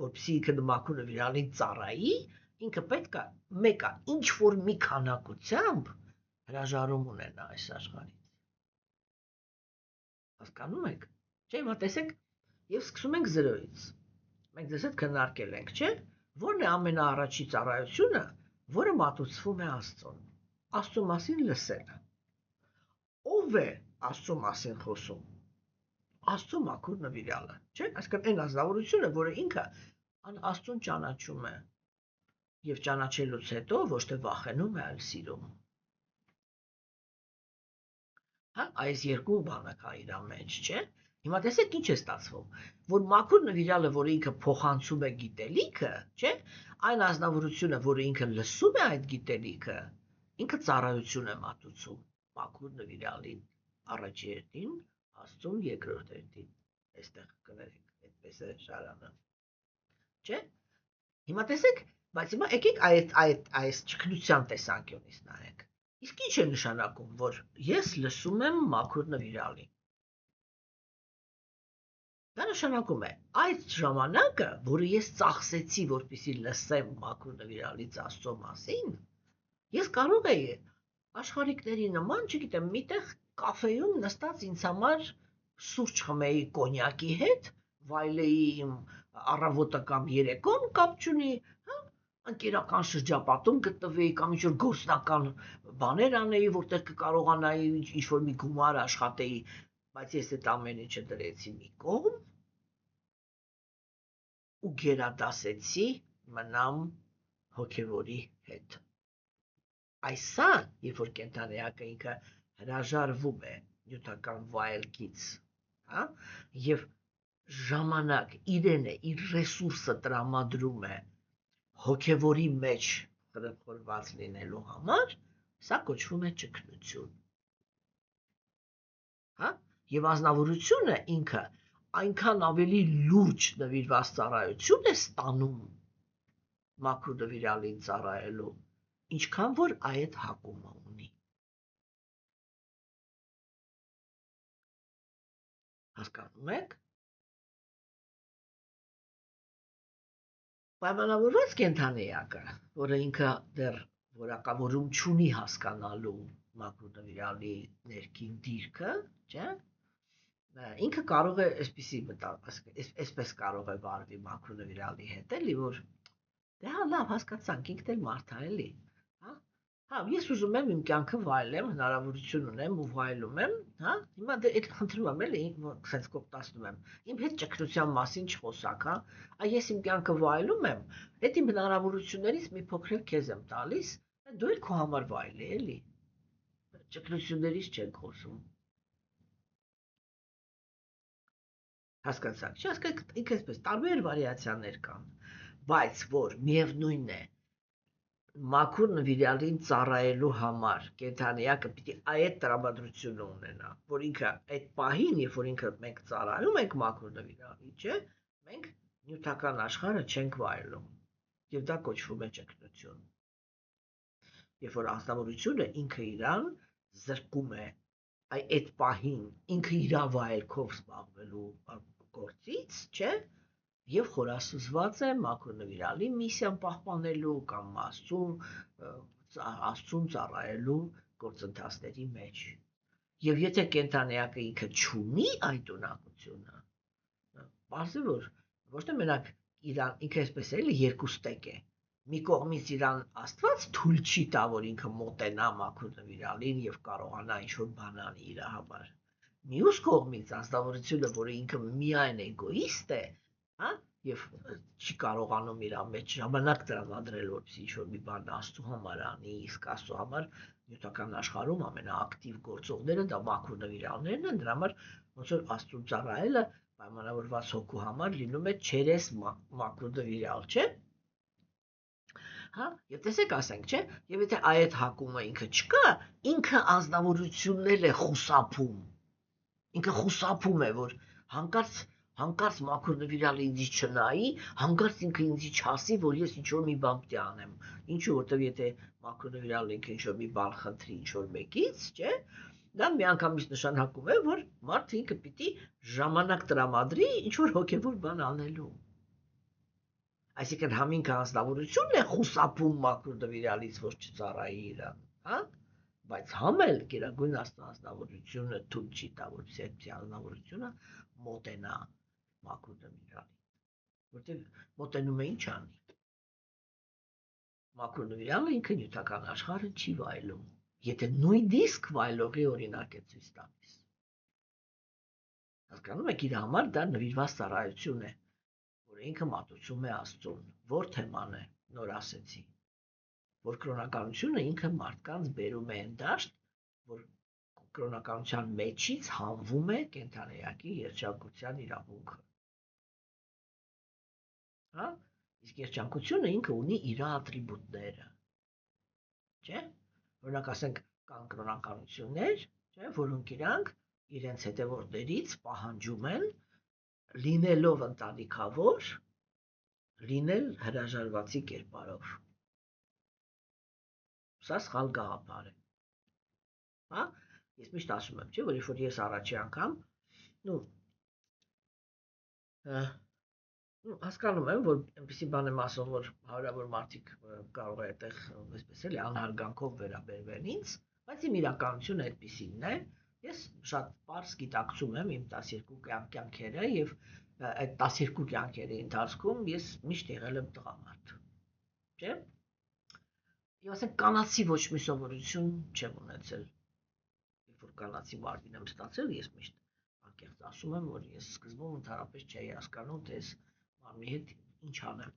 որպեսզի ինքը մակրոնավիրալին ծառայի, ինքը պետք է մեկը ինչ որ մի քանակությամբ հրաժարում ունենա այս աշխարհից։ Հասկանում եք։ Չէ՞, հիմա տեսեք, եւ սկսում ենք 0-ից։ Մենք դες հետ քննարկել ենք, չէ՞։ Որն է ամենաառաջի ծառայությունը, որը մատուցվում է Աստծուն։ Աստծո մասին լսելը։ Ով է Աստծո մասին խոսում։ Աստծո մակրոնավիրալը, չէ՞։ Այսինքն այն ազնվորությունը, որը ինքը Աստծուն ճանաչում է եւ ճանաչելուց հետո ոչ թե վախենում է, այլ սիրում։ Հա, այս երկու բանը կա իր մեջ, չէ՞։ Հիմա տեսեք ինչ է ստացվում, որ մաքուր նվիրալը, որ ինքը փոխանցում է գիտելիքը, չէ՞, այն ազնվորությունը, որը ինքը լսում է այդ գիտելիքը, ինքը ծառայություն է մատուցում մաքուր նվիրալին առաջի հերթին, Աստծուն երկրորդ հերթին։ Այստեղ կներեք, այդպես է շարանը։ Չէ՞։ Հիմա տեսեք, բայց հիմա եկեք այս ճգնության տեսանկյունից նայեք։ Իսկ ինչ է նշանակում, որ ես լսում եմ մաքուր նվիրալին։ Դա նշանակում է այդ ժամանակը, որը ես ծախսեցի, որպեսզի լսեմ մաքուր նվիրալից Աստծո մասին, ես կարող էի աշխարհիկների նման, չգիտեմ, միտեղ կաֆեում նստած ինձ համար սուրճ խմեի կոնյակի հետ, վայելեի իմ առավոտը կամ երեկոն, կապ չունի, ընկերական շրջապատում գտնվեի կամ ինչ-որ գործնական բաներ անեի, որտեղ կկարողանայի ինչ-որ մի գումար աշխատեի, բայց ես այդ ամեն ինչը դրեցի մի կողմ ու գերադասեցի մնամ հոգևորի հետ։ Այսա, երբ որ կենթանիակը ինքը հրաժարվում է նյութական վայելքից, հա, եւ ժամանակ իրեն է, իր ռեսուրսը տրամադրում է հոգևորի մեջ խրախորված լինելու համար, սա կոչվում է ճգնություն։ Հա? Եվ ազնվորությունը ինքը այնքան ավելի լուրջ նվիրված ծառայություն է ստանում մաքուր նվիրալին ծառայելու, ինչքան որ այդ հակումը ունի։ հասկանում եք։ Պայմանավորված կենդանիակը, որը ինքը դեռ որակավորում չունի հասկանալու մակրոնավիրալի ներքին դիրքը, չէ՞։ Ինքը կարող է այսպես կարող է վարվի մակրոնավիրալի հետ, էլի, որ դե հա լավ հասկացանք, ինքն էլ մարդ է, էլի, հա։ Հա, ես ուզում եմ իմ կյանքը վայելեմ, հնարավորություն ունեմ ու վայելում եմ, հա։ Հիմա դե այդ խնդրում եմ էլի, sense կոպտացնում եմ։ Իմ հետ ճկրության մասին չխոսակ, հա։ Ես իմ կյանքը վայելում եմ, այդ իմ հնարավորություններից մի փոքր քեզ եմ տալիս, դու էլ քո համար վայելի, էլի։ Ճկրություններից չենք խոսում։ Հասկացաք, չէ՞, հասկացաք, ինքը այսպես տարբեր վարիացիաներ կան, բայց որ միևնույն է մաքուր նվիրյալին ծառայելու համար կենդանիակը պիտի այդ տրամադրությունը ունենա, որ ինքը այդ պահին, երբ որ ինքը մենք ծառայում ենք մաքուր նվիրյալին, չէ, մենք նյութական աշխարհը չենք վայելում, եւ դա կոչվում է ճգնություն։ Երբ որ անձնավորությունը ինքը իրան զրկում է այդ պահին ինքը իր վայելքով զբաղվելու գործից, չէ, եւ խորասուզված է մաքուր նվիրալի միսիան պահպանելու կամ աստծուն ծառայելու գործընթացների մեջ։ Եվ եթե կենդանիակը ինքը չունի այդ ունակությունը, բարձր որ ոչ թե մենակ իրան ինքը այսպես էլի երկու ստեկ է։ Մի կողմից իրան Աստված թույլ չի տա, որ ինքը մոտենա մաքուր նվիրալին եւ կարողանա ինչ-որ բան անի իր համար։ Մյուս կողմից անձնավորությունը, որը ինքը միայն էգոիստ է, հա, եւ չի կարողանում իր մեջ ժամանակ տրամադրել, որպեսզի ինչ-որ մի բան Աստծո համար անի, իսկ Աստծո համար նյութական աշխարհում ամենաակտիվ գործողները դա մաքուր նվիրալներն են, դրա համար ոնց որ Աստծուն ծառայելը պայմանավորված հոգու համար լինում է չերես մաքուր նվիրալ, չէ՞։ Հա, եւ տեսեք ասենք, չէ՞, եւ եթե այդ հակումը ինքը չկա, ինքը անձնավորությունն է խուսափում։ Ինքը խուսափում է, որ հանկարծ մաքուր նվիրալը ինձ չնայի, հանկարծ ինքը ինձ չասի, որ ես ինչ-որ մի բան պետք է անեմ։ Ինչու, որտեվ եթե մաքուր նվիրալը ինքը ինչ-որ մի բան խնդրի ինչ-որ մեկից, չէ՞, դա միանգամից նշանակում է, որ մարդը ինքը պիտի ժամանակ տրամադրի ինչ-որ հոգևոր բան անելու։ Այսինքն համինքը անձնավորությունն է խուսափում մաքուր նվիրալից, որ չծառայի իրան, հա։ Բայց համել գերագույն անձնավորությունը թույլ չի տա, որպեսզի այդ անձնավորությունը մոտենա մաքուր նվիրալին, որտեղ մոտենում է ինչ անի։ Մաքուր նվիրալը ինքը նյութական աշխարհը չի վայելում, եթե նույն իսկ վայելողի օրինակ է ցույց տալիս։ Հասկանում եք, իր համար դա նվիրված ծառայություն է, որ ինքը մատուցում է Աստծուն, որ թեման է, նոր ասեցի, որ կրոնականությունը ինքը մարդկանց բերում է այն դաշտ, որ կրոնականության մեջից հանվում է կենդանիակի երջանկության իրավունքը։ Հա, իսկ երջանկությունը ինքը ունի իր ատրիբուտները, չէ՞։ Օրինակ ասենք կան կրոնականություններ, չէ՞, որոնք իրանք իրենց հետևորդներից պահանջում են լինելով ընտանիքավոր, լինել հրաժարվածի կերպարով։ Սա սխալ գաղափար է։ Հա, ես միշտ ասում եմ, չէ, որ երբ որ ես առաջի անգամ, հասկանում եմ, որ այնպեսի բան եմ ասում, որ հարյուրավոր մարդիկ կարող է այդտեղ այսպես էլի անհարգանքով վերաբերվեն ինձ, բայց իմ իրականությունը այդպեսինն է։ Ես շատ պարզ գիտակցում եմ իմ 12 կյանքերը եւ այդ 12 կյանքերի ընթացքում ես միշտ եղել եմ տղամարդ։ Չէ՞։ Եվ ասենք կանացի ոչ մի սովորություն չեմ ունեցել։ Երբ որ կանացի մարմին եմ ստացել, ես միշտ անկեղծ ասում եմ, որ ես սկզբում ընդհանրապես չէի հասկանում, թե այս մարմնի հետ ինչ անեմ։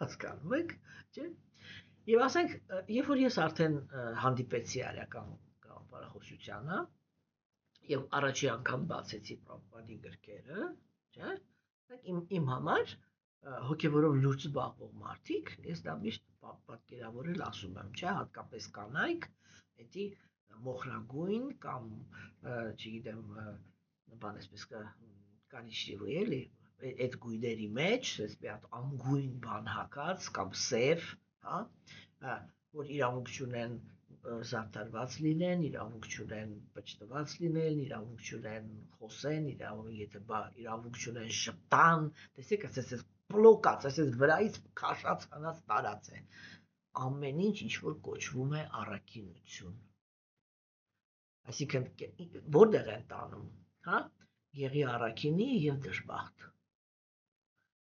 Հասկանում եք, չէ՞։ Եվ ասենք, երբ որ ես արդեն հանդիպեցի արական գաղափարախոսությանը, եւ առաջի անգամ բացեցի Պրաբհուպադի գրքերը, չէ՞, իմ համար հոգեվորով լուրջ զբաղվող մարդիկ, ես դա միշտ պատկերավորել ասում եմ, չէ, հատկապես կանայք, էդի մոխրագույն կամ չգիտեմ, բան այսպես կանիշտիվի էլի, այդ գույների մեջ, այսպես մի հատ ամգույն բան հակած կամ սև, հա, որ իրավունք չունեն զարդարված լինեն, իրավունք չունեն պճտված լինեն, իրավունք չունեն խոսեն, իրավունք չունեն շպտան, տեսեք, ասես բլոկած, ասես վրայից քաշած հանած տարած է։ Ամեն ինչ ինչ որ կոչվում է առաքինություն։ Այսինքն որտեղ են տանում, հա? Եղի առաքինի եւ դժբախտ։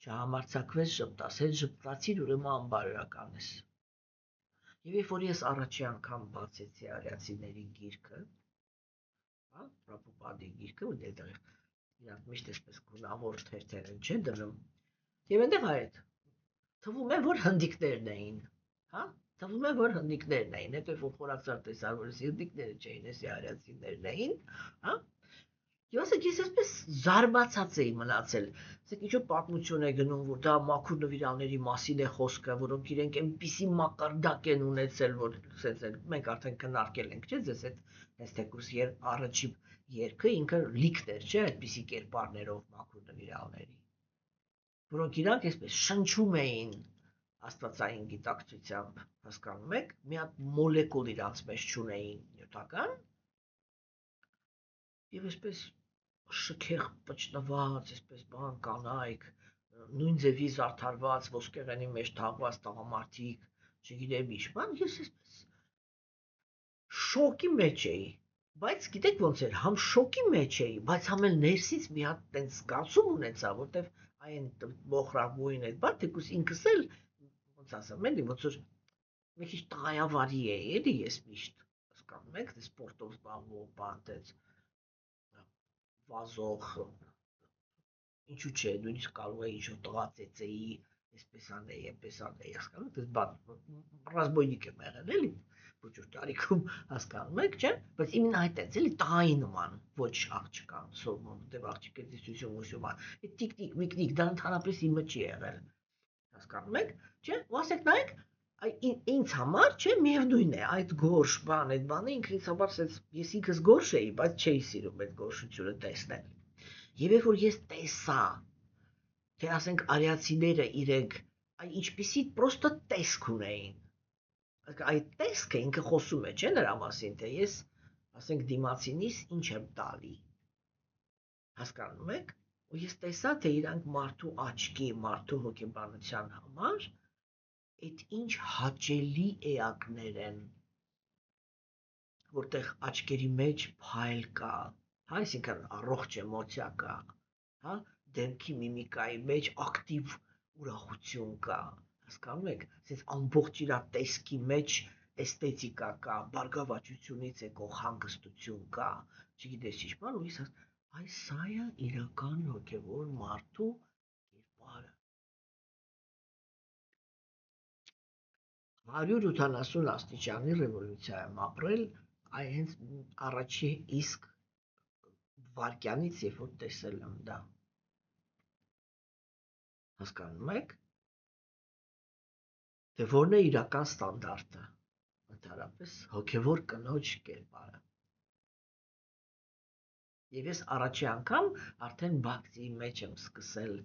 Չհամարձակվես շպտաս, հետ շպտացիր ուրեմն անբարոյական ես։ Եվ երբ որ ես առաջի անգամ բացեցի արիացիների գիրքը, հա, Պրաբհուպադի գիրքը, ու դեռ իրանք միշտ էսպես գունավոր թերթեր են չէ դնում, եւ այնտեղ այդ թվում է որ հնդիկներն էին, հա, թվում է որ հնդիկներն էին, հետո որ խորացար տեսար որ հնդիկները չէին, էսի արիացիներն էին, հա։ Եվ ասեք ես այսպես զարմացած էի մնացել, ասեք ինչ որ պատմություն է գնում, որ դա մաքուր նվիրալների մասին է խոսքը, որոնք իրենք այնպիսի մակարդակ են ունեցել, որ ասենց մենք արդեն քննարկել ենք, չէ՞, ձեզ այդ այս թեկուզ առաջի երգը ինքը լիքն էր, չէ՞, այդպիսի կերպարներով մաքուր նվիրալների, որոնք իրանք այսպես շնչում էին աստվածային գիտակցությամբ, հասկանում եք, մի հատ մոլեկուլ իրանց մեջ չունեին նյութական, եւ այսպես շքեղ պճտված, այսպես բան կանայք, նույն ձևի զարդարված, ոսկեղենի մեջ թաղված տղամարդիկ, չգիտեմ ինչ բան, ես այսպես շոկի մեջ էի, բայց գիտեք ոնց էր, համ շոկի մեջ էի, բայց համ էլ ներսից մի հատ տենց զգացում ունեցա, որտեվ այն մոխրագույն այդ բան, թեկուզ ինքս էլ ոնց ասեմ, էլի ոնց որ մի քիչ տղայավարի էի, էլի ես միշտ, հասկանում եք, սպորտով զբաղվող բան տենց վազող, ինչու՞ չէ, նույնիսկ կարող է ինչ-որ տղա ծեծեի, այսպես անեի, այնպես անեի, հասկանում եք, բան ռազմոյնիկ եմ եղել, էլի, ոչ-որ տարիքում, հասկանում եք, չէ, բայց իմенно այդտենց, էլի, տղայի նման, ոչ աղջկան, սովմոն, դեպ աղջիկը դիսություն մուսուման, այդ տիկ-տիկ, միկնիկ, դա ընդհանրապես իմը չի եղել, հասկանում եք, չէ, ու ասեք նայեք, ինձ համար, չէ, միևնույն է, այդ գորշ բան, այդ բանը ինքնից համար ես ինքս գորշ էի, բայց չէի սիրում այդ գորշությունը տեսնել։ Եվ երբ որ ես տեսա, թե ասենք արիացիները իրենք ինչպիսի պրոստը տեսք ունեին, այդ տեսքը ինքը խոսում է, չէ, նրա մասին, թե ես, ասենք, դիմացինիս ինչ եմ տալի, հասկանում եք, ու ես տեսա, թե իրանք մարդու աչքի, մարդու հոգեբանության համար այդ ինչ հաճելի էակներ են, որտեղ աչքերի մեջ փայլ կա, հա, այսինքն առողջ էմոցիա կա, հա, դեմքի միմիկայի մեջ ակտիվ ուրախություն կա, հասկանում եք, ասես ամբողջ իր տեսքի մեջ էսթետիկա կա, բարգավաճությունից եկող հանգստություն կա, չգիտես ինչ բան, ու ես այ սա է իրական հոգևոր մարդու կերպարը։ 180 աստիճանի ռևոլյուցիա եմ ապրել, այ հենց առաջի իսկ վարքյանից, երբ որ տեսել եմ դա։ Հասկանում եք, թե որն է իրական ստանդարտը, ընդհանրապես հոգևոր կնոջ կերպարը։ Եվ ես առաջի անգամ արդեն բակցի մեջ եմ սկսել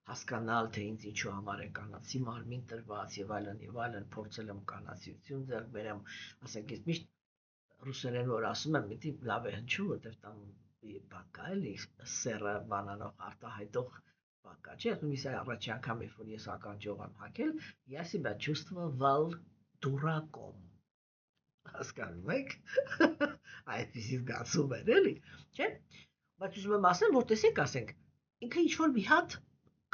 հասկանալ, թե ինձ ինչու համար է կանացի մարմին տրված եւ այլն, փորձել եմ կանացիություն ձեռք բերեմ, ասենք ես միշտ ռուսերեն որ ասում եմ, դի լավ է հնչում, որտեվ տամ բան կա էլի սերը բանանող արտահայտող բան կա, չէ՞, ասում ես առաջի անգամ երբ որ ես ականջող եմ հագել, я себя чувствовал дураком, հասկանում եք, այդպիսի զգացում էր էլի, չէ՞, բայց ուզում եմ ասել, որ տեսեք, ասենք, ինքը ինչ-որ մի հատ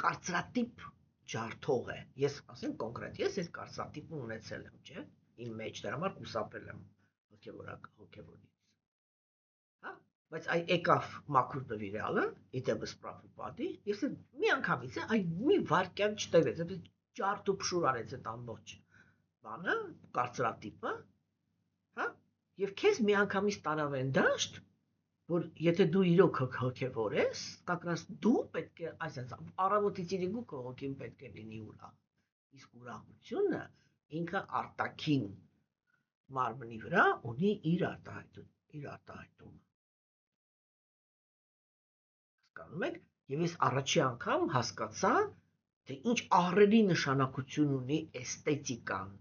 կարծրատիպ ջարդող է, ես ասենք կոնկրետ, ես այս կարծրատիպը ունեցել եմ, չէ՞, իմ մեջ դրա համար կուսապել եմ հոգևորից, հա, բայց այ եկավ մաքուր նվիրալը, իդեպս Պրաբհուպադի, ես մի անգամից է, այ մի վարքյան չտևեց, այդպես ջարդ ու փշուր արեց այդ ամբողջ բանը, կարծրատիպը, հա, եւ քեզ մի անգամից տարավ են դաշտ, որ եթե դու իրոք հոգևոր ես, կակրաս դու պետք է, այսինքն առավոտից իրիկու քո հոգին պետք է լինի ուրախ, իսկ ուրախությունը ինքը արտաքին մարմնի վրա ունի իր արտահայտումը, հասկանում եք, եւ ես առաջի անգամ հասկացա, թե ինչ ահռելի նշանակություն ունի էսթետիկան,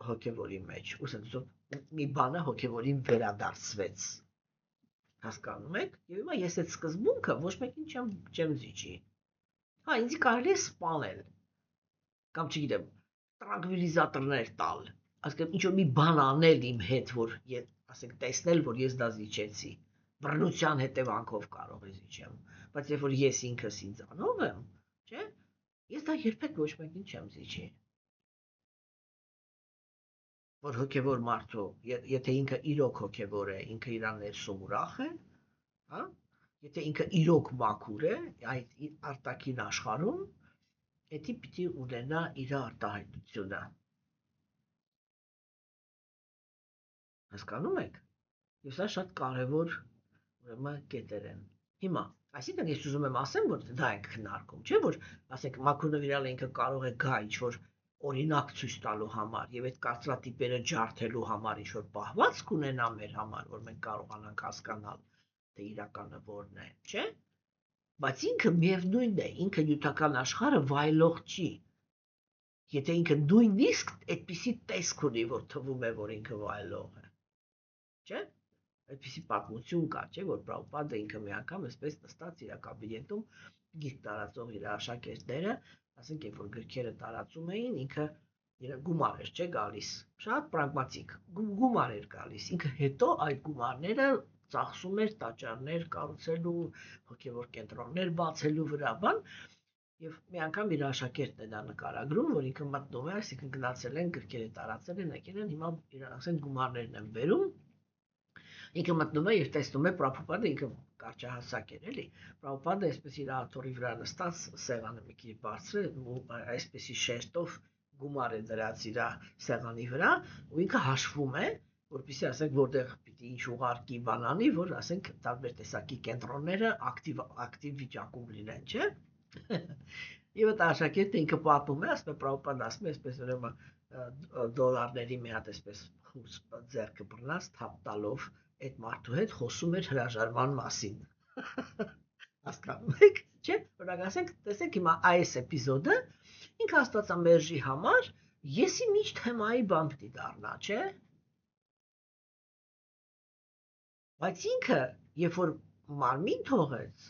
հոգևորի մեջ, ուսուցող մի բանը հոգևորին վերադարձվեց։ Հասկանում եք։ Եվ հիմա ես այդ սկզբունքը ոչ մեկին չեմ զիջի։ Հա, ինձ կարելի է սպանել, կամ չգիտեմ, տրանկվիլիզատորներ տալ, ասենք ինչ-որ մի բան անել իմ հետ, որ ասենք տեսնել, որ ես դա զիջեցի, բռնության հետևանքով կարող է զիջեմ, բայց երբ որ ես ինքս ինձանով եմ, չէ, ես դա երբեք ոչ մեկին չեմ զիջի։ Որ հոգևոր մարդու, եթե ինքը իրոք հոգևոր է, ինքը իր ներսում ուրախ է, հա? Եթե ինքը իրոք մաքուր է, այդ արտաքին աշխարհում, դա պիտի ունենա իր արտահայտությունը։ Հասկանում եք։ Եվ սա շատ կարևոր ուրեմն կետեր են։ Հիմա, այսինքն ես ուզում եմ ասեմ, որ դա ենք քննարկում, չէ՞ որ, ասենք, մաքուր նվիրալը ինքը կարող է գա ինչ-որ օրինակ ցույց տալու համար եւ այդ կարծրատիպերը ջարդելու համար ինչ-որ պահվածք ունենա մեր համար, որ մենք կարողանանք հասկանալ, թե իրականը որն է, չէ՞։ Բայց ինքը միևնույնն է, ինքը նյութական աշխարհը վայելող չի։ Եթե ինքը նույնիսկ այդպիսի տեսք ունի, որ թվում է, որ ինքը վայելող է, չէ՞։ Այդպիսի պատմություն կա, չէ՞, որ Պրաբհուպադը ինքը մի անգամ այսպես նստած իր կաբինետում գիրք տարածող իր աշակերտները, ասենք, երբ որ գրքերը տարածում էին, ինքը գումար էր, չէ, գալիս, շատ պրագմատիկ, գումար էր գալիս, ինքը հետո այդ գումարները ծախսում էր տաճարներ կառուցելու, հոգևոր կենտրոններ բացելու վրա, բան, եւ մի անգամ իր աշակերտն է դա նկարագրում, որ ինքը մտնում է, այսինքն գնացել են, գրքերը տարածել են, եկել են, հիմա իր ասենք գումարներն են բերում, ինքը մտնում է եւ տեսնում է Պրաբհուպադը, ինքը կարճահասակ էր, էլի։ Պրաբհուպադը այսպես իր աթոռի վրա նստած, սեղանը մի քիչ բարձր է, այսպեսի շերտով գումար է դրած իր սեղանի վրա, ու ինքը հաշվում է, որպեսզի ասենք որտեղ պիտի ինչ ուղարկի բանանի, որ ասենք տարբեր տեսակի կենտրոնները ակտիվ վիճակում լինեն, չէ՞։ Եվ այդ աշակերտը ինքը պատմում է, ասում է Պրաբհուպադը ասում է, այսպես ուրեմն դոլարների մի հատ այսպես խուս ձեռքը բռնած թափ տալով այդ մարդու հետ խոսում էր հրաժարման մասին։ Հասկանում եք, չէ՞։ Օրինակ ասենք, տեսեք հիմա այս էպիզոդը ինքը Աստվածամերժի համար եսի միջ թեմայի բան պիտի դառնա, չէ՞։ Բայց ինքը, երբ որ մարմին թողեց,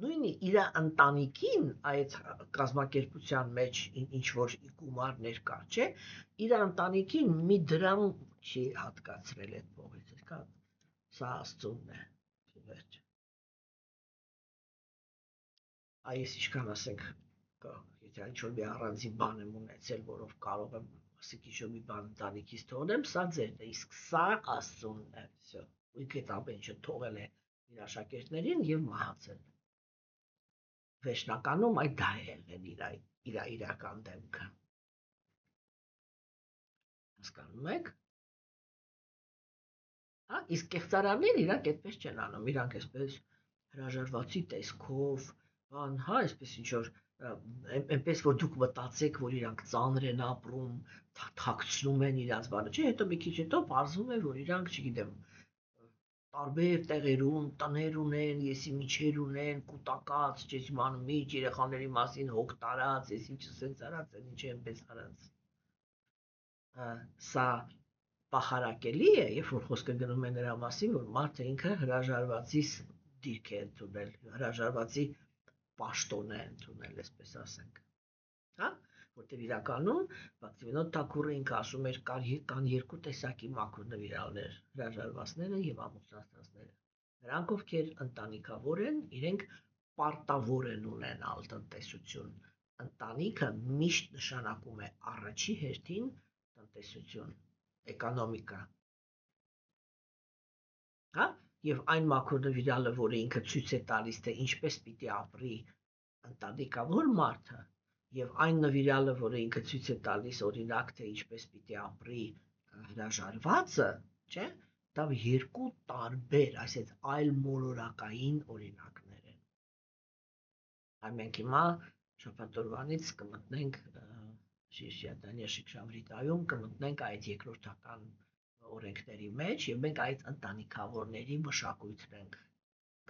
նույնի իր ընտանիքին այդ կազմակերպության մեջ ինչ որ գումարներ կա, չէ՞, իր ընտանիքին մի դրամ չի հատկացրել այդ փողից, հա։ Սա Աստծունն է, վերջ։ Այս ինչքան ասենք, եթե ինչ-որ մի առանձին բան եմ ունեցել, որով կարող եմ, ասենք ինչ-որ մի բան ընտանիքից թողնեմ, սա ձերն է, իսկ սա Աստծունն է, всё։ Ու ինքը այդ ամեն ինչը թողել է իր աշակերտներին եւ մահացել։ Վերջնականում այդ դա է եղել իր իրական դեմքը։ Հասկանում եք։ Հա, իսկ կեղծարանները իրանք այդպես չեն անում, իրանք այսպես հրաժարվածի տեսքով, բան, հա, այսպես ինչ որ այնպես որ դուք մտածեք, որ իրանք ծանր են ապրում, թաքցնում են իրանց բանը, չէ, հետո մի քիչ հետո բարձվում է, որ իրանք, չգիտեմ, տարբեր տեղերում տներ ունեն, եսի միջեր ունեն, կուտակած, չես իմանում ինչ, երեխաների մասին հոգ տարած, ես ինչ սենց արած, ինչ այնպես արած։ Սա պախարակելի է, երբ որ խոսքը գնում է նրա մասին, որ մարդը ինքը հրաժարվածի դիրք է ընդունել, հրաժարվածի պաշտոն է ընդունել, այսպես ասենք։ Հա, որտեղ իրականում Բաքսիմենոտ Թաքուրը ինքը ասում էր կան երկու տեսակի մաքուր նվիրալներ, հրաժարվածները եւ ամուսնացածները։ Նրանք, ովքեր ընտանիքավոր են, իրենք պարտավոր են ունենալ տնտեսություն։ Ընտանիքը միշտ նշանակում է առաջի հերթին տնտեսություն, էկոնոմիկա։ Հա, եւ այն մաքուր նվիրալը, որը ինքը ցույց է տալիս, թե ինչպես պիտի ապրի ընտանիքավոր մարդը, եւ այն նվիրալը, որը ինքը ցույց է տալիս օրինակ, թե ինչպես պիտի ապրի հրաժարվածը, չէ՞, դա երկու տարբեր, այսպես այլ մոլորակային օրինակներ են։ Այ մենք հիմա շաբաթ օրվանից կմտնենք Շիրշյադանի Շիքշավրիտայում կմտնենք այդ երկրորդական օրենքների մեջ եւ մենք այդ ընտանիքավորների մշակույթն ենք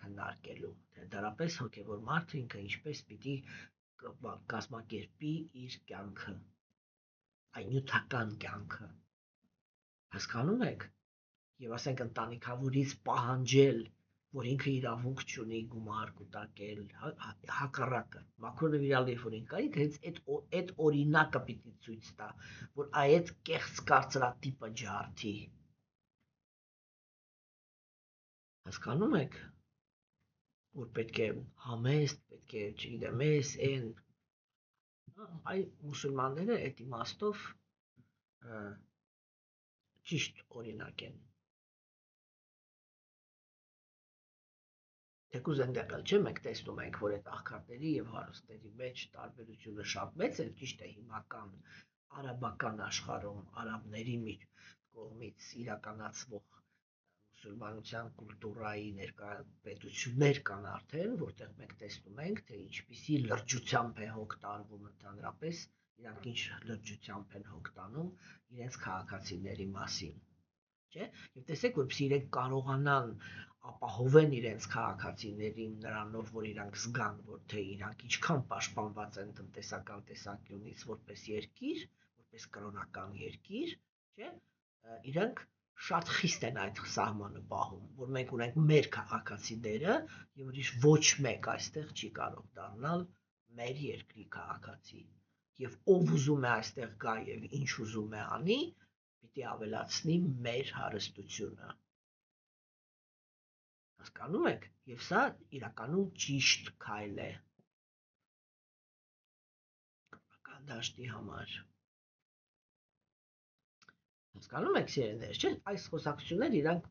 քննարկելու, թե դարապես հոգևոր մարդը ինքը ինչպես պիտի կազմակերպի իր կյանքը, այն նյութական կյանքը, Հասկանում եք։ Եվ ասենք ընտանիքավորից պահանջել, որ ինքը իրավունք չունի գումար կուտակել, հակառակը, մաքուր նվիրալ երբ որ ինքը հենց այդ օրինակը պիտի ցույց տա, որ այդ կեղծ կարծրատիպը ջարդի։ Հասկանում եք, որ պետք է համեստ, պետք է, չգիտեմ, այն այ մուսուլմանները այդ իմաստով ճիշտ օրինակ են։ Թեկուզ այնտեղ էլ չէ, մենք տեսնում ենք, որ այդ աղքատների եւ հարուստների մեջ տարբերությունը շատ մեծ է, ճիշտ է հիմական արաբական աշխարհում արաբների կողմից իրականացվող մուսուլմանության կուլտուրայի ներկայացություններ կան արդեն, որտեղ մենք տեսնում ենք, թե ինչպիսի լրջությամբ է հոգ տարվում ընդհանրապես, իրանք ինչ լրջությամբ են հոգ տանում իրենց քաղաքացիների մասին, չէ՞։ Եվ տեսեք, որպեսզի իրենք կարողանան ապահովեն իրենց քաղաքացիներին նրանով, որ իրանք զգան, որ թե իրանք ինչքան պաշտպանված են տնտեսական տեսանկյունից որպես երկիր, որպես կրոնական երկիր, չէ՞, իրանք շատ խիստ են այդ սահմանը պահում, որ մենք ունենք մեր քաղաքացիները եւ ուրիշ ոչ մեկ այստեղ չի կարող դառնալ մեր երկրի քաղաքացի։ Եվ ով ուզում է այստեղ գա եւ ինչ ուզում է անի, պիտի ավելացնի մեր հարստությունը։ Հասկանում եք, եւ սա իրականում ճիշտ քայլ է կրոնական դաշտի համար։ Հասկանում եք, սիրելիներ, չէ՞, այս խոսակցությունները իրանք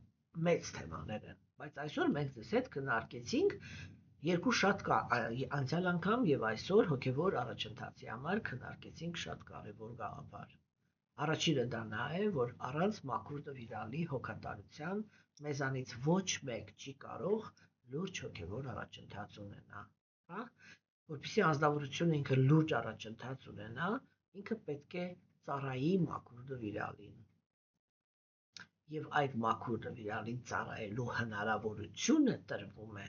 մեծ թեմաներ են, բայց այսօր մենք ձեզ հետ քննարկեցինք երկու շատ անցյալ անգամ եւ այսօր հոգեվոր առաջընթացի համար քննարկեցինք շատ կարեւոր գաղափար։ Առաջինը դա նա է, որ առանց մաքուր նվիրալի հոգատարության մեզանից ոչ մեկ չի կարող լուրջ հոգևոր առաջընթաց ունենա, հա, որպեսզի անձնավորությունը ինքը լուրջ առաջընթաց ունենա, ինքը պետք է ծառայի մաքուր նվիրալին։ Եվ այդ մաքուր նվիրալին ծառայելու հնարավորությունը տրվում է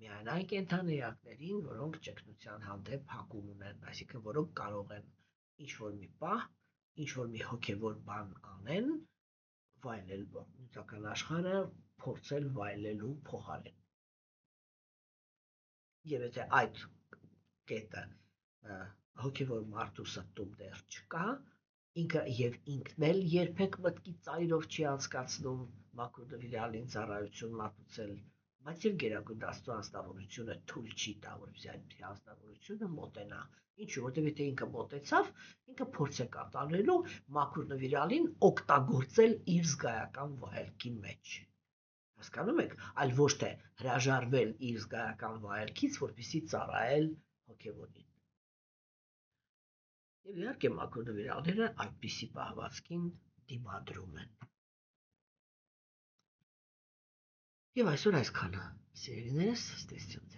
միայն այն կենդանիակներին, որոնք ճգնության հանդեպ հակում ունեն, այսինքն որոնք կարող են ինչ-որ մի պահ, ինչ-որ մի հոգևոր բան անեն, վայելել բնական աշխարհը, փորձել վայելելու փոխարեն։ Եվ եթե այդ կետը հոգևոր մարդու սրտում դեռ չկա, ինքը եւ ինքն էլ երբեք մտքի ծայրով չի անցկացնում մաքուր նվիրալին ծառայություն մատուցել, բայց եւ գերագույն Աստծո անձնավորությունը թույլ չի տա, որպեսզի այդ անձնավորությունը մոտենա։ Ինչու՞, որտեղ եթե ինքը մոտեցավ, ինքը փորձ է կատարելու մաքուր նվիրալին օգտագործել իր զգայական վայելքի մեջ։ Հասկանում եք, այլ ոչ թե հրաժարվել իր զգայական վայելքից, որպեսզի ծառայել հոգևորին։ Եվ իհարկե մաքուր նվիրալները այդպիսի պահվածքին դիմադրում են։ Եվ այսօր այսքանը, սիրելիներս, ստեսություն։